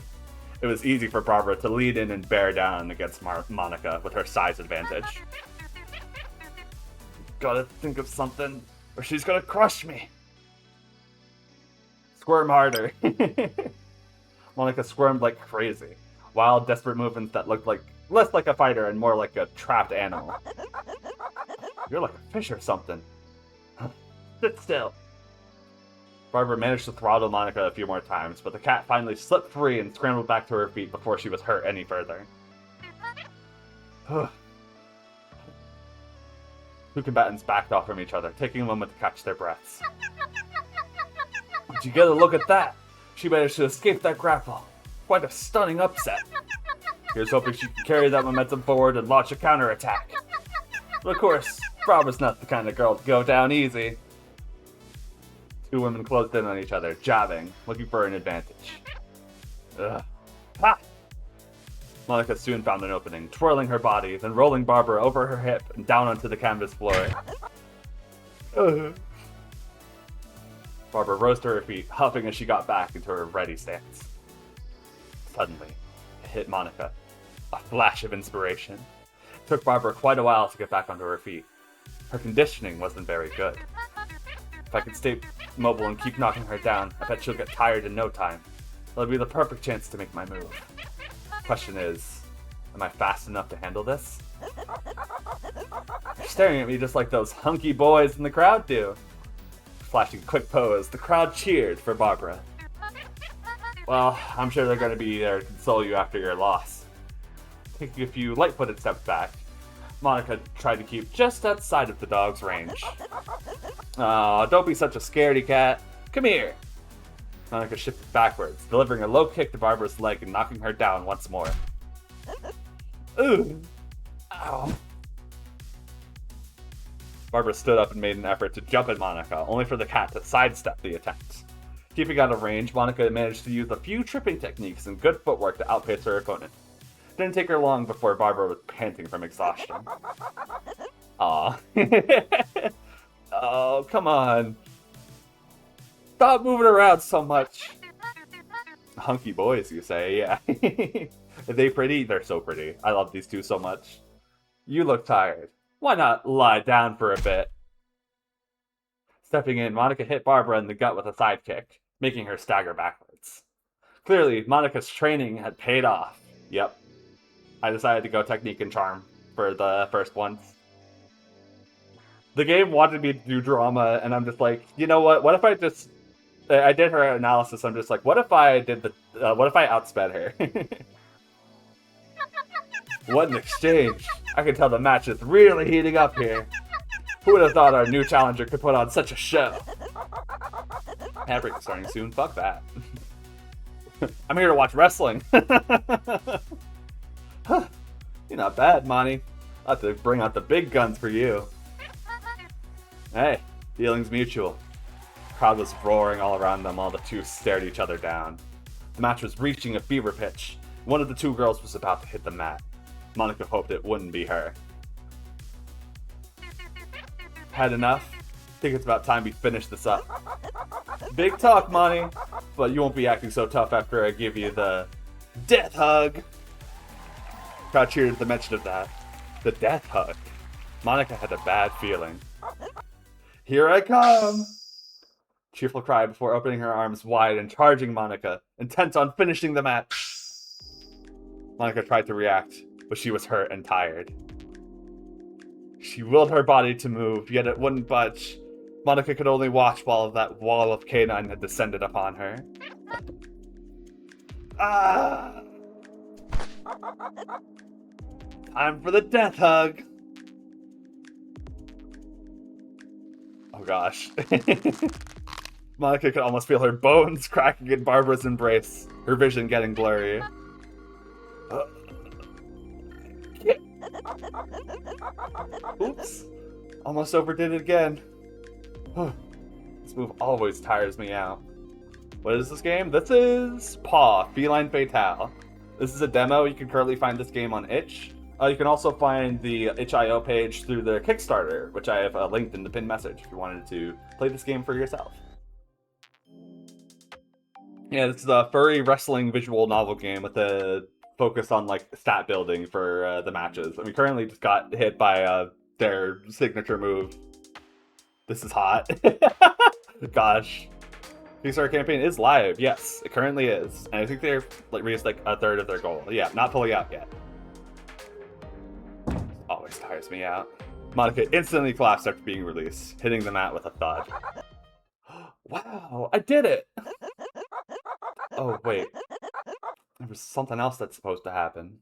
It was easy for Barbara to lead in and bear down against Monica with her size advantage. Gotta think of something, or she's gonna crush me. Squirm harder. Monica squirmed like crazy. Wild, desperate movements that looked like less like a fighter and more like a trapped animal. You're like a fish or something. Sit still. Barbara managed to throttle Monica a few more times, but the cat finally slipped free and scrambled back to her feet before she was hurt any further. Two combatants backed off from each other, taking a moment to catch their breaths. Did you get a look at that? She managed to escape that grapple. Quite a stunning upset. Here's hoping she can carry that momentum forward and launch a counterattack. But of course, Barbara's not the kind of girl to go down easy. Two women closed in on each other, jabbing, looking for an advantage. Ugh. Ha! Monica soon found an opening, twirling her body, then rolling Barbara over her hip and down onto the canvas floor. Barbara rose to her feet, huffing as she got back into her ready stance. Suddenly, it hit Monica. A flash of inspiration. It took Barbara quite a while to get back onto her feet. Her conditioning wasn't very good. If I can stay mobile and keep knocking her down, I bet she'll get tired in no time. That'll be the perfect chance to make my move. Question is, am I fast enough to handle this? You're staring at me just like those hunky boys in the crowd do. Flashing a quick pose, the crowd cheered for Barbara. Well, I'm sure they're going to be there to console you after your loss. Taking a few light-footed steps back, Monica tried to keep just outside of the dog's range. Aw, don't be such a scaredy cat. Come here. Monica shifted backwards, delivering a low kick to Barbara's leg and knocking her down once more. Ooh. Ow. Barbara stood up and made an effort to jump at Monica, only for the cat to sidestep the attempt. Keeping out of range, Monica managed to use a few tripping techniques and good footwork to outpace her opponent. It didn't take her long before Barbara was panting from exhaustion. Aw. Oh, come on. Stop moving around so much. Hunky boys, you say, yeah. Are they pretty? They're so pretty. I love these two so much. You look tired. Why not lie down for a bit? Stepping in, Monica hit Barbara in the gut with a side kick, making her stagger backwards. Clearly, Monica's training had paid off. Yep. I decided to go technique and charm for the first one. The game wanted me to do drama, and I'm just like, you know what? What if I just... I did her analysis, I'm just like, what if I did the... what if I outsped her? What an exchange. I can tell the match is really heating up here. Who would have thought our new challenger could put on such a show? Ad break starting soon. Fuck that. I'm here to watch wrestling. Huh. You're not bad, Monty. I'll have to bring out the big guns for you. Hey, feelings mutual. The crowd was roaring all around them while the two stared each other down. The match was reaching a fever pitch. One of the two girls was about to hit the mat. Monica hoped it wouldn't be her. Had enough? Think it's about time we finish this up. Big talk, Monty, but you won't be acting so tough after I give you the death hug. Crowd cheered at the mention of that. The death hug. Monica had a bad feeling. Here I come! Cheerful cry before opening her arms wide and charging Monica, intent on finishing the match. Monica tried to react, but she was hurt and tired. She willed her body to move, yet it wouldn't budge. Monica could only watch while that wall of canine had descended upon her. Ah! Time for the death hug! Oh gosh. Monica could almost feel her bones cracking in Barbara's embrace, her vision getting blurry. Oops. Almost overdid it again. This move always tires me out. What is this game? This is PAWW, Feline Fatale. This is a demo. You can currently find this game on itch. You can also find the itch.io page through their Kickstarter, which I have linked in the pinned message if you wanted to play this game for yourself. Yeah, this is a furry wrestling visual novel game with a focus on like stat building for the matches. I mean, currently just got hit by their signature move. This is hot. Gosh. Kickstarter campaign is live. Yes, it currently is. And I think they're reached like a third of their goal. Yeah, not fully out yet. Always tires me out. Monica instantly collapsed after being released, hitting the mat with a thud. Wow, I did it! Oh, wait. There was something else that's supposed to happen.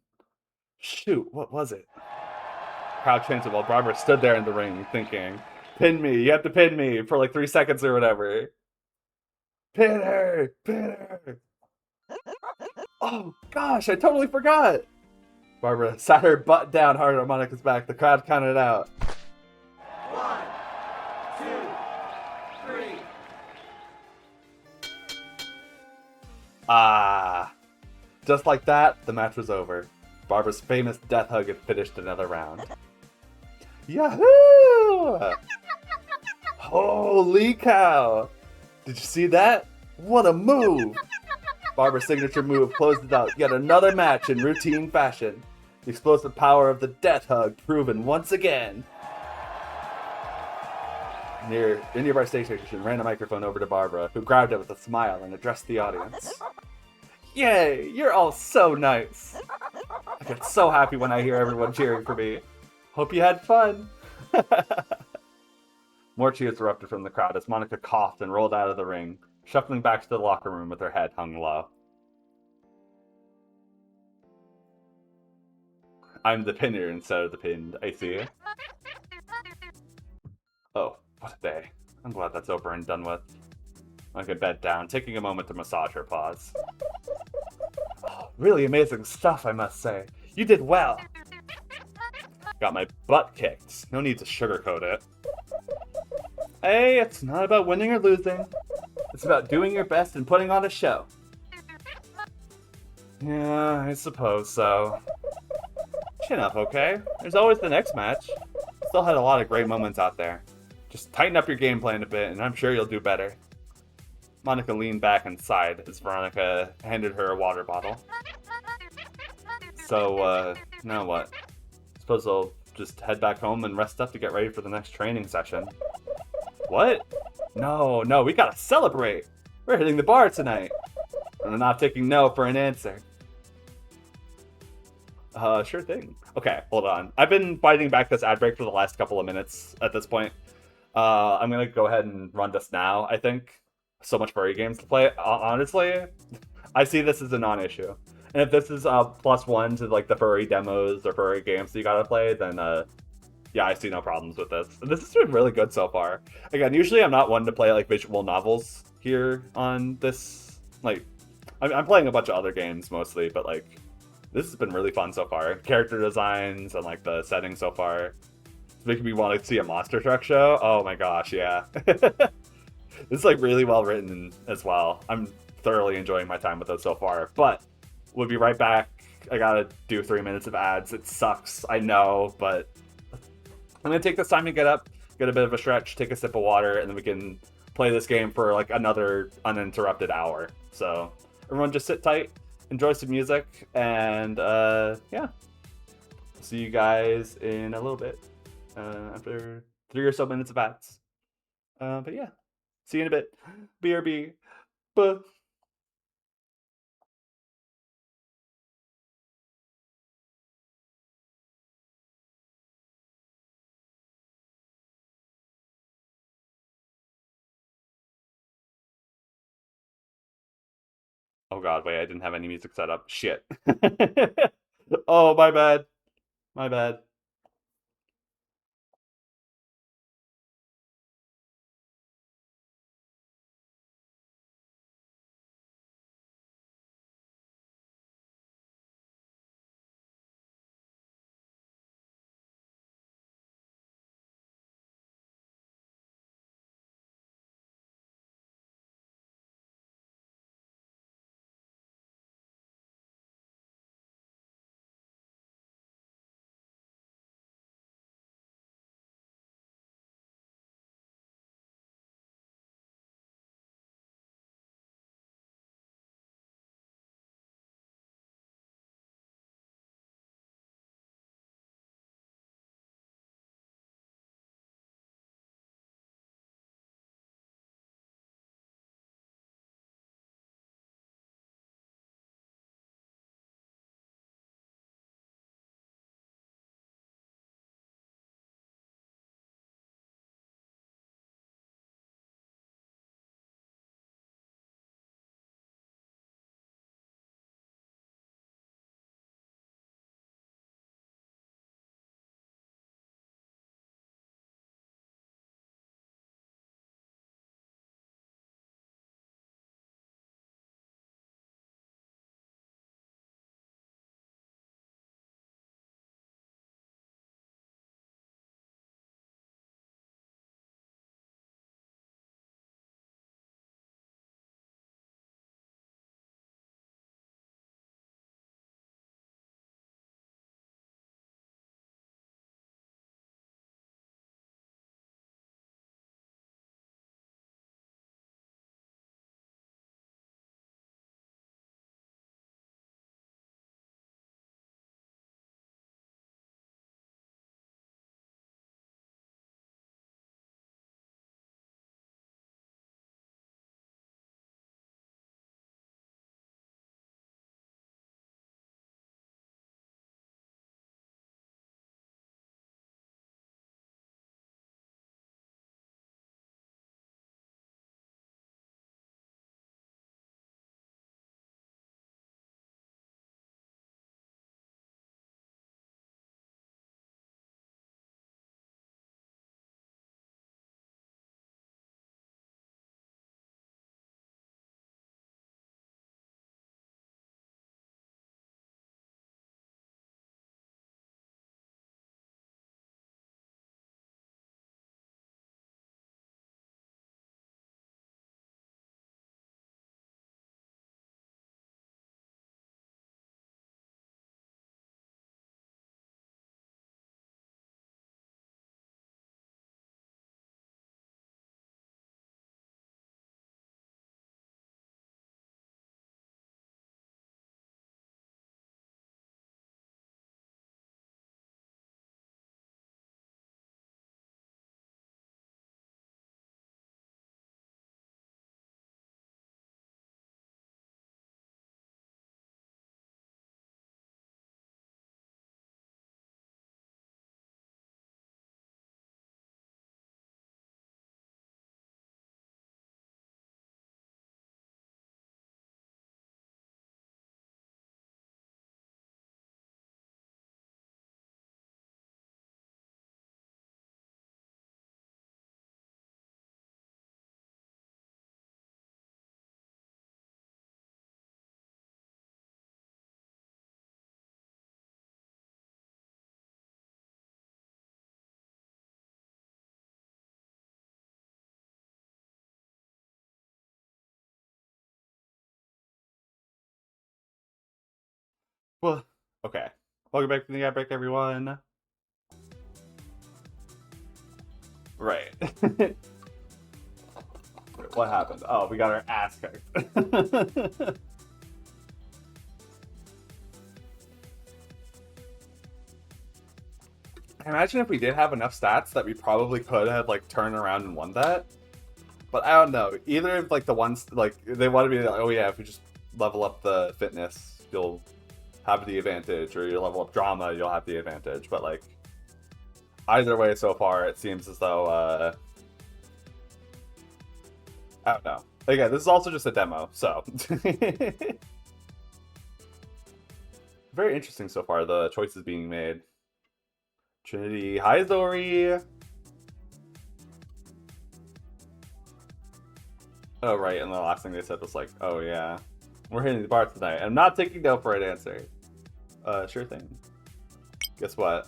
Shoot, what was it? Crowd chanted while Barbara stood there in the ring, thinking, pin me, you have to pin me for like 3 seconds or whatever. Pin her! Pin her! Oh, gosh, I totally forgot! Barbara sat her butt down hard on Monica's back. The crowd counted out. 1, 2, 3. Ah. Just like that, the match was over. Barbara's famous death hug had finished another round. Yahoo! Holy cow! Did you see that? What a move! Barbara's signature move closed it out yet another match in routine fashion. The explosive power of the death hug proven once again. Near a nearby station ran a microphone over to Barbara, who grabbed it with a smile and addressed the audience. Yay! You're all so nice! I get so happy when I hear everyone cheering for me. Hope you had fun! More cheers erupted from the crowd as Monica coughed and rolled out of the ring, shuffling back to the locker room with her head hung low. I'm the pinner instead of the pinned, I see. Oh, what a day. I'm glad that's over and done with. Monica bent down, taking a moment to massage her paws. Oh, really amazing stuff, I must say. You did well. Got my butt kicked. No need to sugarcoat it. Hey, it's not about winning or losing. It's about doing your best and putting on a show. Yeah, I suppose so. Chin up, okay? There's always the next match. Still had a lot of great moments out there. Just tighten up your game plan a bit, and I'm sure you'll do better. Monica leaned back and sighed as Veronica handed her a water bottle. So, now what? Suppose I'll just head back home and rest up to get ready for the next training session. What? No, we gotta celebrate! We're hitting the bar tonight! And I'm not taking no for an answer. Sure thing. Okay, hold on. I've been fighting back this ad break for the last couple of minutes at this point. I'm gonna go ahead and run this now, I think. So much furry games to play. Honestly, I see this as a non-issue. And if this is plus one to like the furry demos or furry games that you gotta play, then yeah, I see no problems with this. And this has been really good so far. Again, usually I'm not one to play like visual novels here on this. Like, I'm playing a bunch of other games mostly, but like, this has been really fun so far. Character designs and like the setting so far. It's making me want to see a monster truck show. Oh my gosh, yeah. This is like really well written as well. I'm thoroughly enjoying my time with it so far. But we'll be right back. I gotta do 3 minutes of ads. It sucks, I know, but I'm gonna take this time to get up, get a bit of a stretch, take a sip of water, and then we can play this game for like another uninterrupted hour. So everyone just sit tight, enjoy some music, and yeah, see you guys in a little bit after 3 or so minutes of ads. But yeah, see you in a bit. BRB. Buh. Oh god, wait, I didn't have any music set up. Shit. Oh, my bad. My bad. Well, okay. Welcome back to the ad break, everyone. Right. What happened? Oh, we got our ass kicked. I imagine if we did have enough stats that we probably could have like turned around and won that. But I don't know. Either of like the ones like they want to be like, oh yeah, if we just level up the fitness, you'll have the advantage, or you level up drama, you'll have the advantage. But like either way, so far it seems as though I don't know. Again, this is also just a demo, so very interesting so far. The choices being made. Trinity, hi Zori. Oh right, and the last thing they said was like, "Oh yeah, we're hitting the bar tonight." I'm not taking no for an answer. Sure thing. Guess what?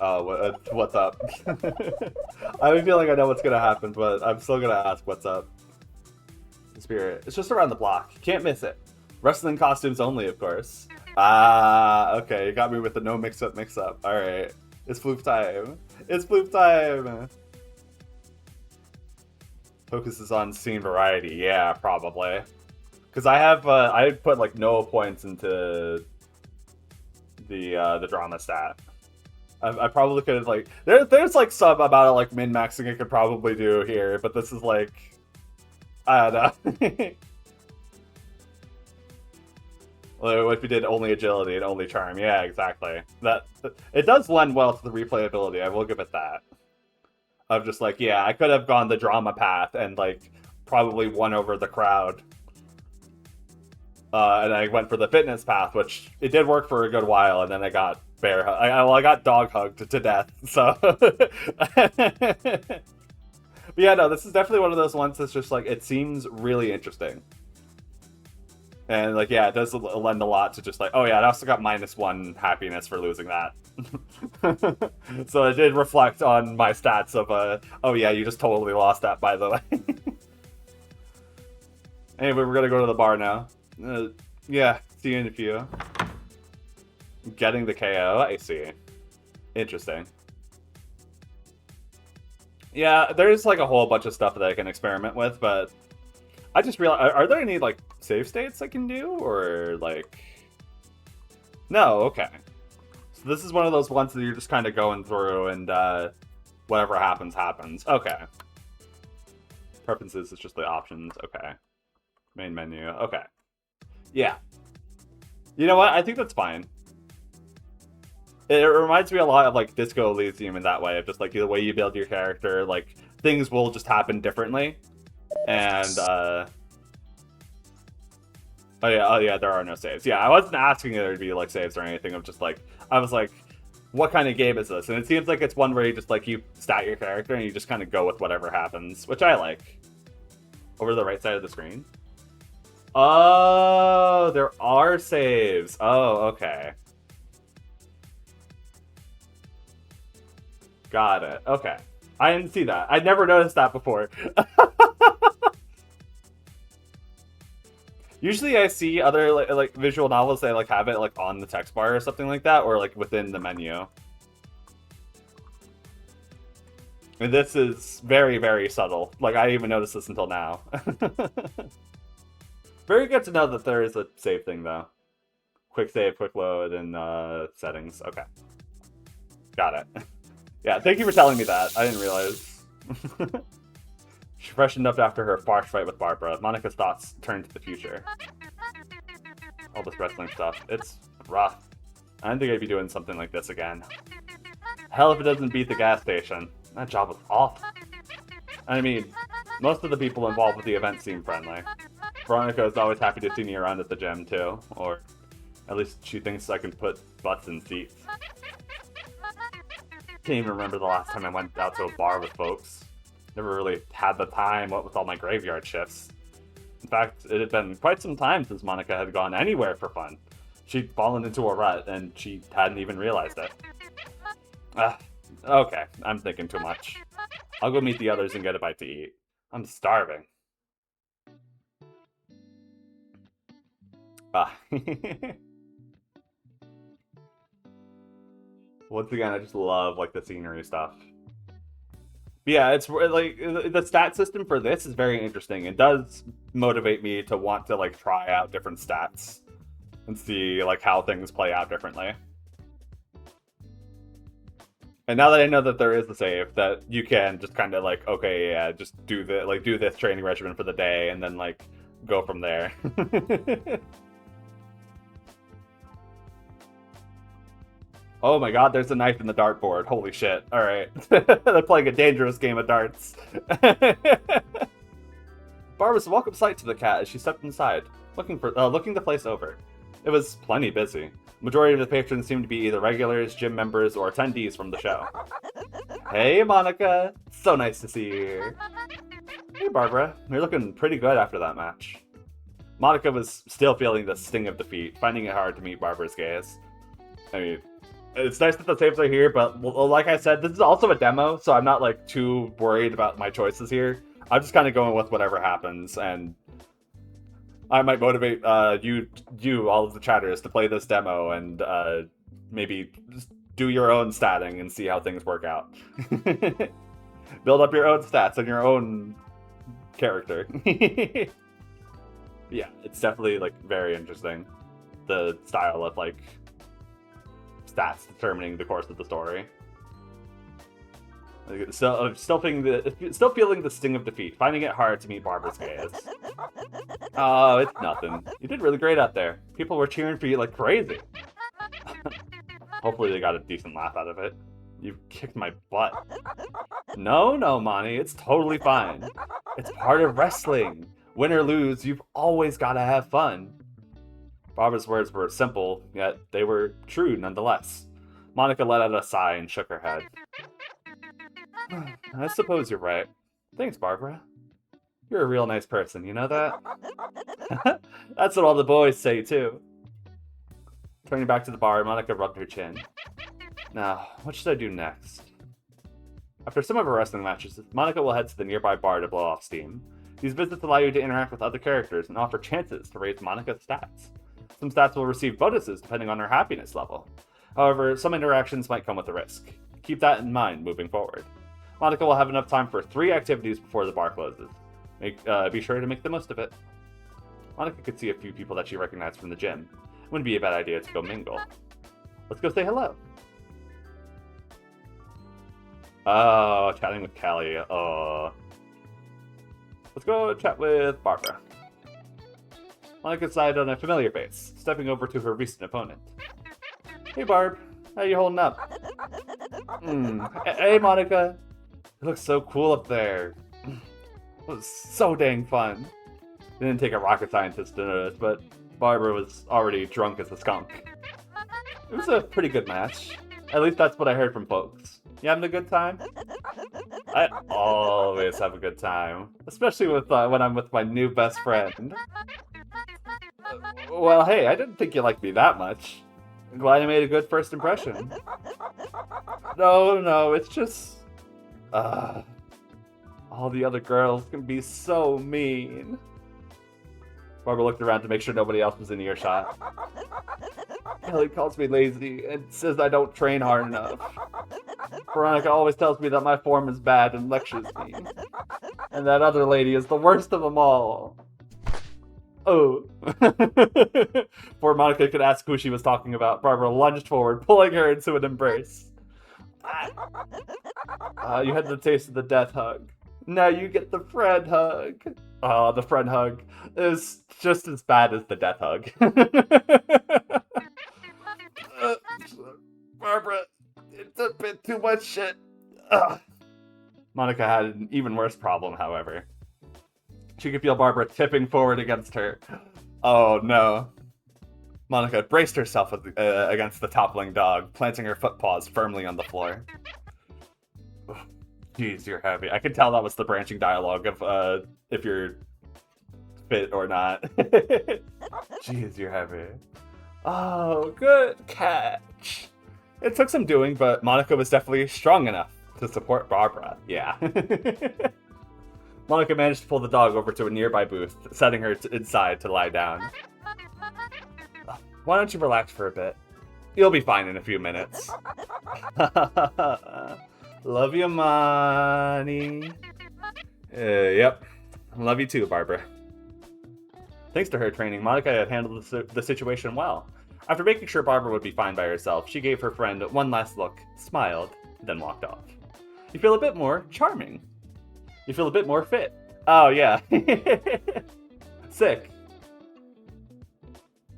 What's up? I have a feeling I know what's gonna happen, but I'm still gonna ask what's up. Spirit. It's just around the block. Can't miss it. Wrestling costumes only, of course. Ah, okay. You got me with the no mix-up, mix-up. All right. It's floof time. It's floof time. Focuses on scene variety. Yeah, probably. Because I have, I put like no points into the drama stat. I probably could have like there's like some amount of like min-maxing I could probably do here, but this is like I don't know. What if we did only agility and only charm? Yeah, exactly. That it does lend well to the replayability. I will give it that. Of just like, yeah, I could have gone the drama path and like probably won over the crowd. And I went for the fitness path, which it did work for a good while, and then I got I got dog hugged to death. So, but yeah, no, this is definitely one of those ones that's just like it seems really interesting. And like, yeah, it does lend a lot to just like, oh yeah, I also got -1 happiness for losing that. So it did reflect on my stats of, oh yeah, you just totally lost that, by the way. Anyway, we're gonna go to the bar now. Yeah, see you in a few. Getting the KO, I see. Interesting. Yeah, there's like a whole bunch of stuff that I can experiment with, but I just realized, are there any like save states I can do, or like? No, okay. So this is one of those ones that you're just kind of going through, and whatever happens, happens. Okay. Preferences is just the options. Okay. Main menu. Okay. Yeah. You know what? I think that's fine. It reminds me a lot of like Disco Elysium in that way, of just like the way you build your character, like things will just happen differently. And oh yeah, there are no saves. Yeah, I wasn't asking there to be like saves or anything. I'm just like, I was like, what kind of game is this? And it seems like it's one where you just like you stat your character and you just kind of go with whatever happens, which I like. Over the right side of the screen. Oh, there are saves. Oh, okay. Got it. Okay. I didn't see that. I'd never noticed that before. Usually I see other like visual novels, they like have it like on the text bar or something like that, or like within the menu. And this is very, very subtle. Like I didn't even notice this until now. Very good to know that there is a save thing though. Quick save, quick load, and settings. Okay. Got it. Yeah, thank you for telling me that. I didn't realize. She freshened up after her harsh fight with Barbara. Monica's thoughts turned to the future. All this wrestling stuff. It's rough. I didn't think I'd be doing something like this again. Hell if it doesn't beat the gas station. That job was awful. I mean, most of the people involved with the event seem friendly. Veronica is always happy to see me around at the gym, too. Or at least she thinks I can put butts in seats. Can't even remember the last time I went out to a bar with folks. Never really had the time, what with all my graveyard shifts. In fact, it had been quite some time since Monica had gone anywhere for fun. She'd fallen into a rut, and she hadn't even realized it. Okay, I'm thinking too much. I'll go meet the others and get a bite to eat. I'm starving. Ah. Once again, I just love like the scenery stuff. But yeah, it's like the stat system for this is very interesting. It does motivate me to want to like try out different stats and see like how things play out differently. And now that I know that there is a save, that you can just kind of like, okay, yeah, just do this training regimen for the day, and then like go from there. Oh my god, there's a knife in the dartboard. Holy shit. Alright. They're playing a dangerous game of darts. Barbara's welcome sight to the cat as she stepped inside, looking the place over. It was plenty busy. Majority of the patrons seemed to be either regulars, gym members, or attendees from the show. Hey, Monica! So nice to see you here. Hey, Barbara. You're looking pretty good after that match. Monica was still feeling the sting of defeat, finding it hard to meet Barbara's gaze. I mean, it's nice that the saves are here, but like I said, this is also a demo, so I'm not like too worried about my choices here. I'm just kind of going with whatever happens, and I might motivate you, all of the chatters, to play this demo and maybe just do your own statting and see how things work out. Build up your own stats and your own character. Yeah, it's definitely like very interesting. The style of like stats determining the course of the story. So, still feeling the sting of defeat, finding it hard to meet Barbara's gaze. Oh, it's nothing. You did really great out there. People were cheering for you like crazy. Hopefully they got a decent laugh out of it. You kicked my butt. No, Monty, it's totally fine. It's part of wrestling. Win or lose, you've always got to have fun. Barbara's words were simple, yet they were true nonetheless. Monica let out a sigh and shook her head. I suppose you're right. Thanks, Barbara. You're a real nice person, you know that? That's what all the boys say, too. Turning back to the bar, Monica rubbed her chin. Now, what should I do next? After some of her wrestling matches, Monica will head to the nearby bar to blow off steam. These visits allow you to interact with other characters and offer chances to raise Monica's stats. Some stats will receive bonuses depending on her happiness level. However, some interactions might come with a risk. Keep that in mind moving forward. Monica will have enough time for 3 activities before the bar closes. Be sure to make the most of it. Monica could see a few people that she recognized from the gym. It wouldn't be a bad idea to go mingle. Let's go say hello. Oh, chatting with Callie. Oh. Let's go chat with Barbara. Monica sighed on a familiar face, stepping over to her recent opponent. Hey, Barb. How you holding up? Hey, Monica. It looks so cool up there. It was so dang fun. It didn't take a rocket scientist to notice, but Barbara was already drunk as a skunk. It was a pretty good match. At least that's what I heard from folks. You having a good time? I always have a good time. Especially with when I'm with my new best friend. Well, hey, I didn't think you liked me that much. I'm glad I made a good first impression. No, it's just... all the other girls can be so mean. Barbara looked around to make sure nobody else was in earshot. Kelly calls me lazy and says I don't train hard enough. Veronica always tells me that my form is bad and lectures me. And that other lady is the worst of them all. Oh. Before Monica could ask who she was talking about, Barbara lunged forward, pulling her into an embrace. You had the taste of the death hug. Now you get the friend hug. Oh, the friend hug is just as bad as the death hug. Barbara, it's a bit too much shit. Monica had an even worse problem, however. She could feel Barbara tipping forward against her. Oh no. Monica braced herself against the toppling dog, planting her foot paws firmly on the floor. Jeez, you're heavy. I could tell that was the branching dialogue of if you're fit or not. Jeez, you're heavy. Oh, good catch. It took some doing, but Monica was definitely strong enough to support Barbara. Yeah. Monica managed to pull the dog over to a nearby booth, setting her inside to lie down. Why don't you relax for a bit? You'll be fine in a few minutes. Love you, Monty. Yep. Love you too, Barbara. Thanks to her training, Monica had handled the situation well. After making sure Barbara would be fine by herself, she gave her friend one last look, smiled, then walked off. You feel a bit more charming. You feel a bit more fit. Oh, yeah. Sick.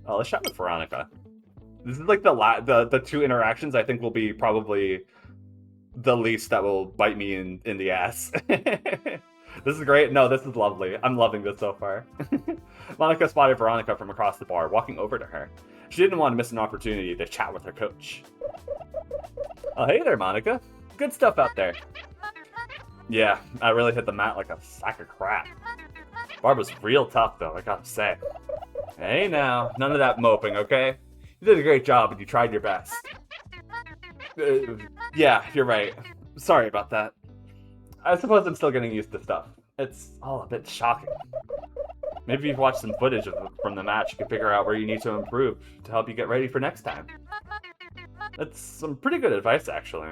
Oh, let's chat with Veronica. This is like the two interactions I think will be probably the least that will bite me in the ass. This is great. No, this is lovely. I'm loving this so far. Monica spotted Veronica from across the bar, walking over to her. She didn't want to miss an opportunity to chat with her coach. Oh, hey there, Monica. Good stuff out there. Yeah, I really hit the mat like a sack of crap. Barbara's real tough, though, I gotta say. Hey now, none of that moping, okay? You did a great job and you tried your best. Yeah, you're right. Sorry about that. I suppose I'm still getting used to stuff. It's all a bit shocking. Maybe if you've watched some footage from the match, you can figure out where you need to improve to help you get ready for next time. That's some pretty good advice, actually.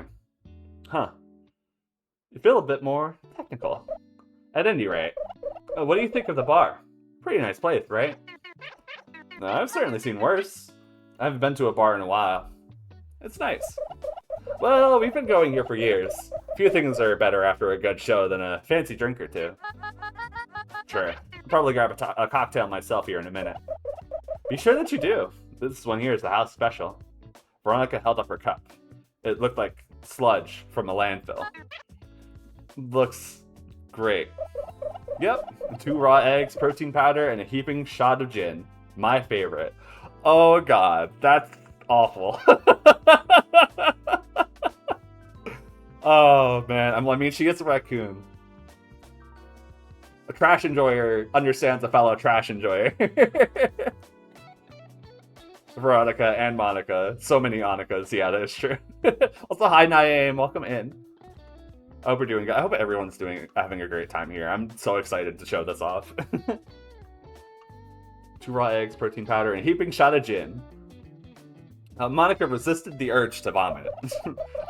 Huh. You feel a bit more technical. At any rate, what do you think of the bar? Pretty nice place, right? I've certainly seen worse. I haven't been to a bar in a while. It's nice. Well, we've been going here for years. Few things are better after a good show than a fancy drink or two. Sure, I'll probably grab a cocktail myself here in a minute. Be sure that you do. This one here is the house special. Veronica held up her cup. It looked like sludge from a landfill. Looks great. Yep, 2 raw eggs, protein powder, and a heaping shot of gin. My favorite. Oh god, that's awful. Oh man, I mean, she is a raccoon. A trash enjoyer understands a fellow trash enjoyer. Veronica and Monica. So many Annikas. Yeah, that is true. Also, hi Naeem, welcome in. I hope we're doing good. I hope everyone's having a great time here. I'm so excited to show this off. 2 raw eggs, protein powder, and a heaping shot of gin. Monica resisted the urge to vomit.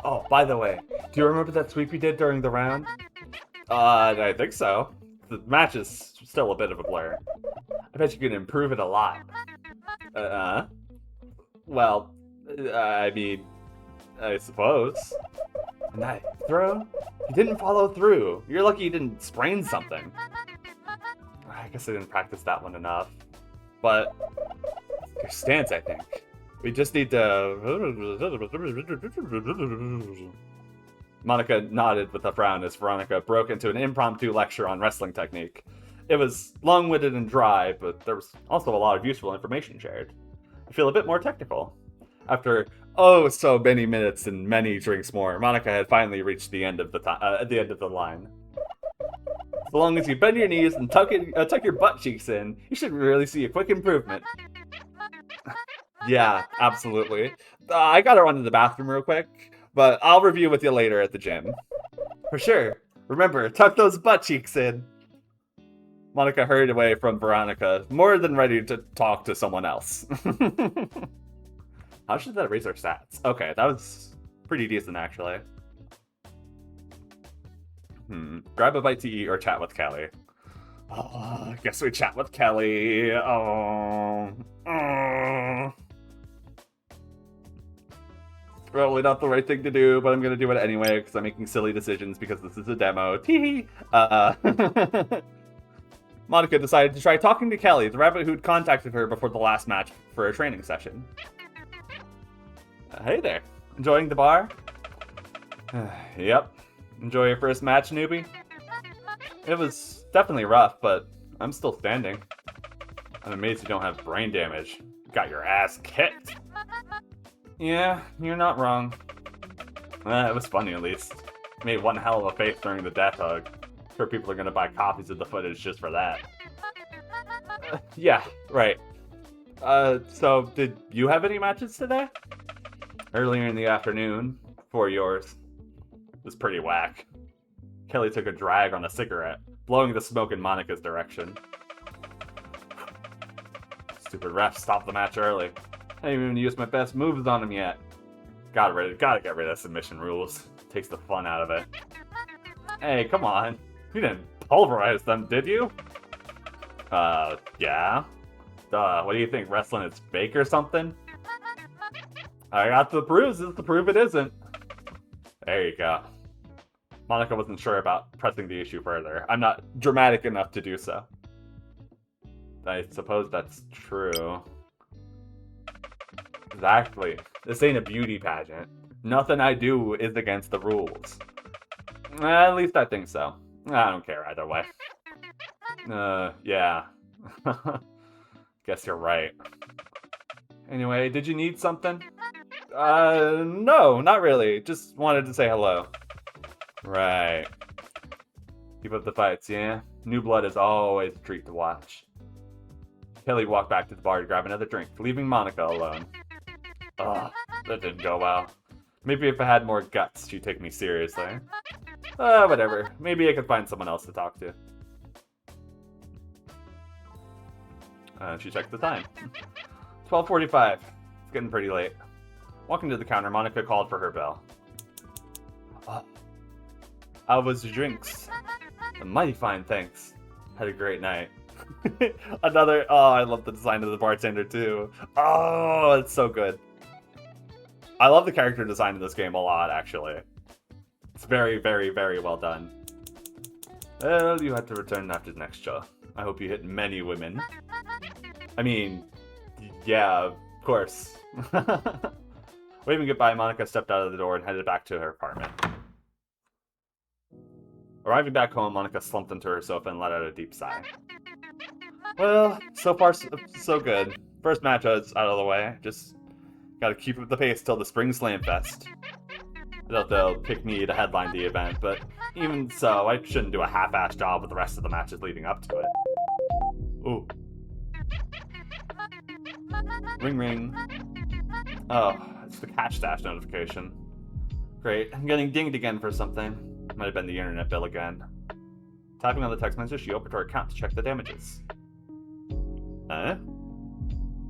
Oh, by the way, do you remember that sweep you did during the round? I think so. The match is still a bit of a blur. I bet you can improve it a lot. Well, I mean, I suppose. And that throw? You didn't follow through. You're lucky you didn't sprain something. I guess I didn't practice that one enough. But your stance, I think. We just need to... Monica nodded with a frown as Veronica broke into an impromptu lecture on wrestling technique. It was long-winded and dry, but there was also a lot of useful information shared. I feel a bit more technical. After so many minutes and many drinks more, Monica had finally reached the end of the line. So long as you bend your knees and tuck your butt cheeks in, you should really see a quick improvement. Yeah, absolutely. I gotta run to the bathroom real quick, but I'll review with you later at the gym. For sure. Remember, tuck those butt cheeks in. Monica hurried away from Veronica, more than ready to talk to someone else. How should that raise our stats? Okay, that was pretty decent, actually. Grab a bite to eat or chat with Kelly. I guess we chat with Kelly. Probably not the right thing to do, but I'm gonna do it anyway because I'm making silly decisions because this is a demo. Tee. Monica decided to try talking to Kelly, the rabbit who'd contacted her before the last match for a training session. Hey there. Enjoying the bar? Yep. Enjoy your first match, newbie? It was definitely rough, but I'm still standing. I'm amazed you don't have brain damage. You got your ass kicked. Yeah, you're not wrong. It was funny, at least. Made one hell of a face during the death hug. Sure people are gonna buy copies of the footage just for that. Yeah, right. So did you have any matches today? Earlier in the afternoon, before yours. It was pretty whack. Kelly took a drag on a cigarette, blowing the smoke in Monica's direction. Stupid ref stopped the match early. I haven't even used my best moves on him yet. Gotta get rid of submission rules. Takes the fun out of it. Hey, come on. You didn't pulverize them, did you? Yeah. What do you think, wrestling is fake or something? I got the bruises to prove it isn't. There you go. Monica wasn't sure about pressing the issue further. I'm not dramatic enough to do so. I suppose that's true. Exactly. This ain't a beauty pageant. Nothing I do is against the rules. At least I think so. I don't care either way. Yeah. Guess you're right. Anyway, did you need something? No, not really. Just wanted to say hello. Right. Keep up the fights, yeah? New blood is always a treat to watch. Kelly walked back to the bar to grab another drink, leaving Monica alone. Ugh, that didn't go well. Maybe if I had more guts, she'd take me seriously. Whatever. Maybe I could find someone else to talk to. She checked the time. 12:45. It's getting pretty late. Walking to the counter, Monica called for her bell. How was your drinks? Mighty fine, thanks. Had a great night. Another. Oh, I love the design of the bartender too. Oh, it's so good. I love the character design in this game a lot, actually. It's very, very, very well done. Well, you have to return after the next show. I hope you hit many women. I mean, yeah, of course. Waving goodbye, Monica stepped out of the door and headed back to her apartment. Arriving back home, Monica slumped into her sofa and let out a deep sigh. Well, so far so good. First match is out of the way. Just gotta keep up the pace till the Spring Slam Fest. I doubt they'll pick me to headline the event, but even so, I shouldn't do a half-assed job with the rest of the matches leading up to it. Ooh. Ring ring. Oh, it's the Cash Stash notification. Great, I'm getting dinged again for something. Might have been the internet bill again. Tapping on the text message, she opened her account to check the damages. Huh?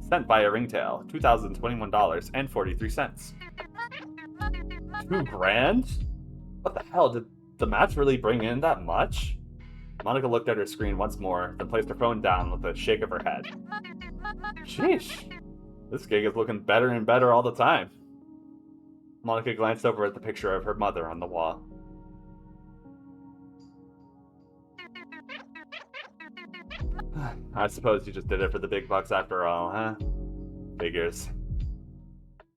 Sent via ringtail, $2,021.43. $2,000? What the hell? Did the match really bring in that much? Monica looked at her screen once more, then placed her phone down with a shake of her head. Sheesh. This gig is looking better and better all the time. Monica glanced over at the picture of her mother on the wall. I suppose you just did it for the big bucks after all, huh? Figures.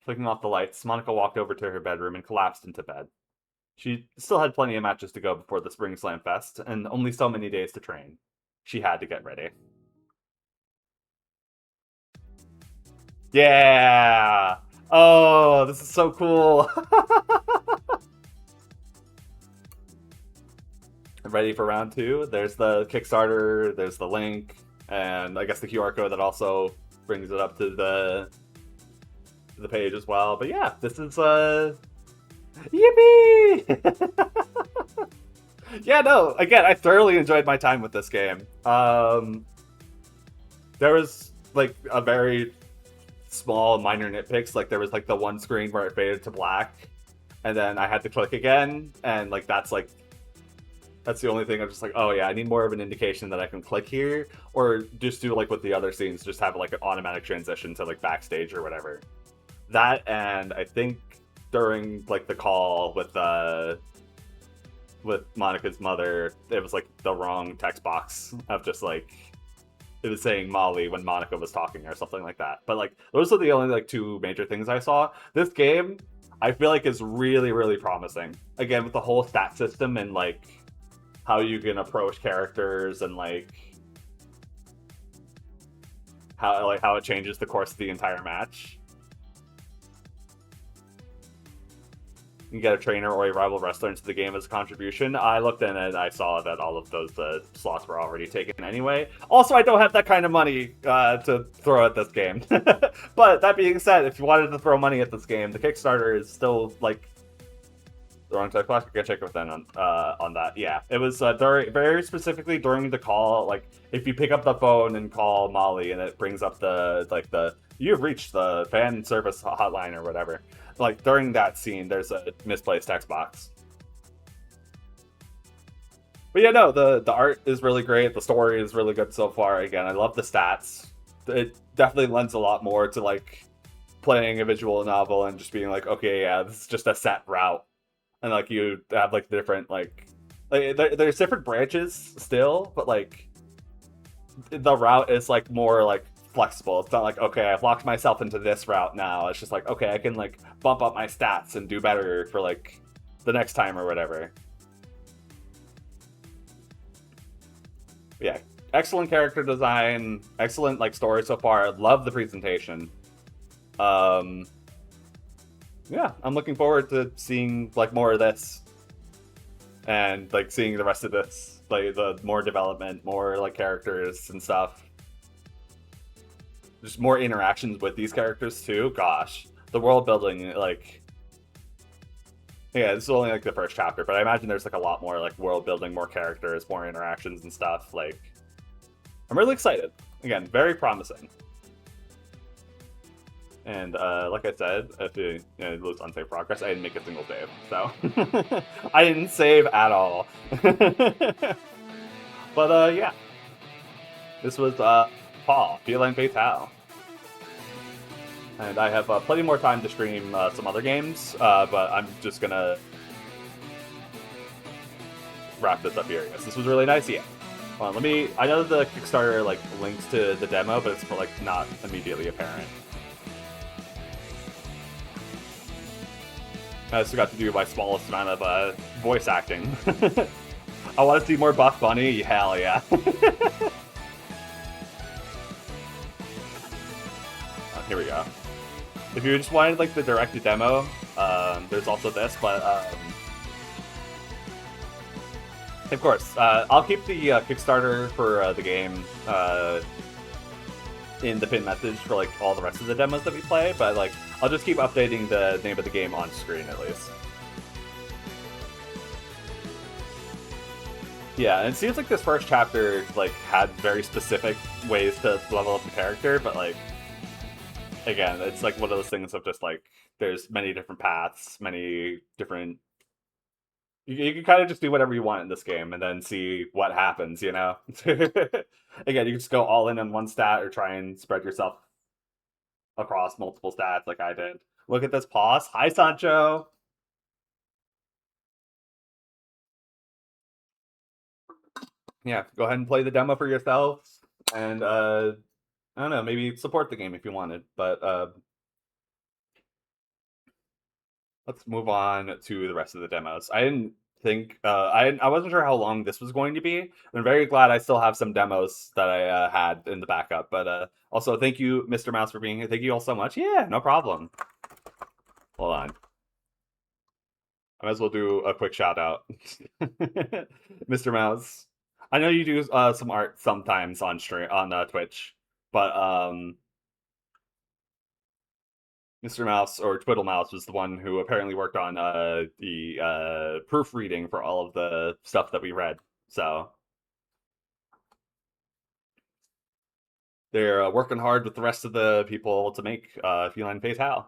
Flicking off the lights, Monica walked over to her bedroom and collapsed into bed. She still had plenty of matches to go before the Spring Slam Fest, and only so many days to train. She had to get ready. Yeah! Oh, this is so cool! Ready for round 2? There's the Kickstarter, there's the link, and I guess the QR code that also brings it up to the page as well. But yeah, this is yippee! Yeah, no, again, I thoroughly enjoyed my time with this game. There was like a very small minor nitpicks, like there was like the one screen where it faded to black, and then I had to click again, and like that's the only thing. I'm just like, oh yeah, I need more of an indication that I can click here, or just do like with the other scenes, just have like an automatic transition to like backstage or whatever. That, and I think during like the call with Monica's mother, it was like the wrong text box of just like it was saying Molly when Monica was talking or something like that. But like those are the only like 2 major things I saw. This game, I feel like is really, really promising. Again, with the whole stat system and like how you can approach characters and like how it changes the course of the entire match. You can get a trainer or a rival wrestler into the game as a contribution. I looked in and I saw that all of those slots were already taken anyway. Also, I don't have that kind of money to throw at this game. But that being said, if you wanted to throw money at this game, the Kickstarter is still like The wrong type class. I can check with them on that. Yeah, it was during very specifically during the call. Like if you pick up the phone and call Molly, and it brings up the you've reached the fan service hotline or whatever. Like during that scene, there's a misplaced text box. But yeah, no, the art is really great. The story is really good so far. Again, I love the stats. It definitely lends a lot more to like playing a visual novel and just being like, okay, yeah, this is just a set route, and like you have like different like there's different branches still, but like the route is like more like flexible. It's not like, okay, I've locked myself into this route now. It's just like, okay, I can like bump up my stats and do better for like the next time or whatever. Yeah, excellent character design, excellent like story so far. Love the presentation. Um, yeah, I'm looking forward to seeing like more of this and like seeing the rest of this, like the more development, more like characters and stuff. Just more interactions with these characters too. Gosh, the world building, like yeah, this is only like the first chapter, but I imagine there's like a lot more like world building, more characters, more interactions and stuff. Like I'm really excited. Again, very promising. And like I said, if you lose unsafe progress, I didn't make a single save, so I didn't save at all. But yeah, this was Paul, Feline Fatale, and I have plenty more time to stream some other games, but I'm just gonna wrap this up here. Yes, this was really nice. Yeah. Hold on, let me. I know the Kickstarter like links to the demo, but it's like not immediately apparent. I just got to do my smallest amount of voice acting. I want to see more Buff Bunny. Hell yeah. Here we go. If you just wanted like the directed demo, there's also this, but of course, I'll keep the Kickstarter for the game in the pin message for like all the rest of the demos that we play, but like I'll just keep updating the name of the game on screen at least. Yeah, and it seems like this first chapter like had very specific ways to level up the character, but like again, it's like one of those things of just like there's many different paths, many different. You can kind of just do whatever you want in this game and then see what happens, you know? Again, you can just go all in on one stat or try and spread yourself across multiple stats like I did. Look at this pause. Hi, Sancho. Yeah, go ahead and play the demo for yourselves. And I don't know, maybe support the game if you wanted. But let's move on to the rest of the demos. I didn't think I wasn't sure how long this was going to be. I'm very glad I still have some demos that I had in the backup. But also, thank you, Mr. Mouse, for being here. Thank you all so much. Yeah, no problem. Hold on. I might as well do a quick shout out, Mr. Mouse. I know you do some art sometimes on stream on Twitch, but Mr. Mouse or Twiddle Mouse was the one who apparently worked on the proofreading for all of the stuff that we read. So they're working hard with the rest of the people to make Feline Fatale.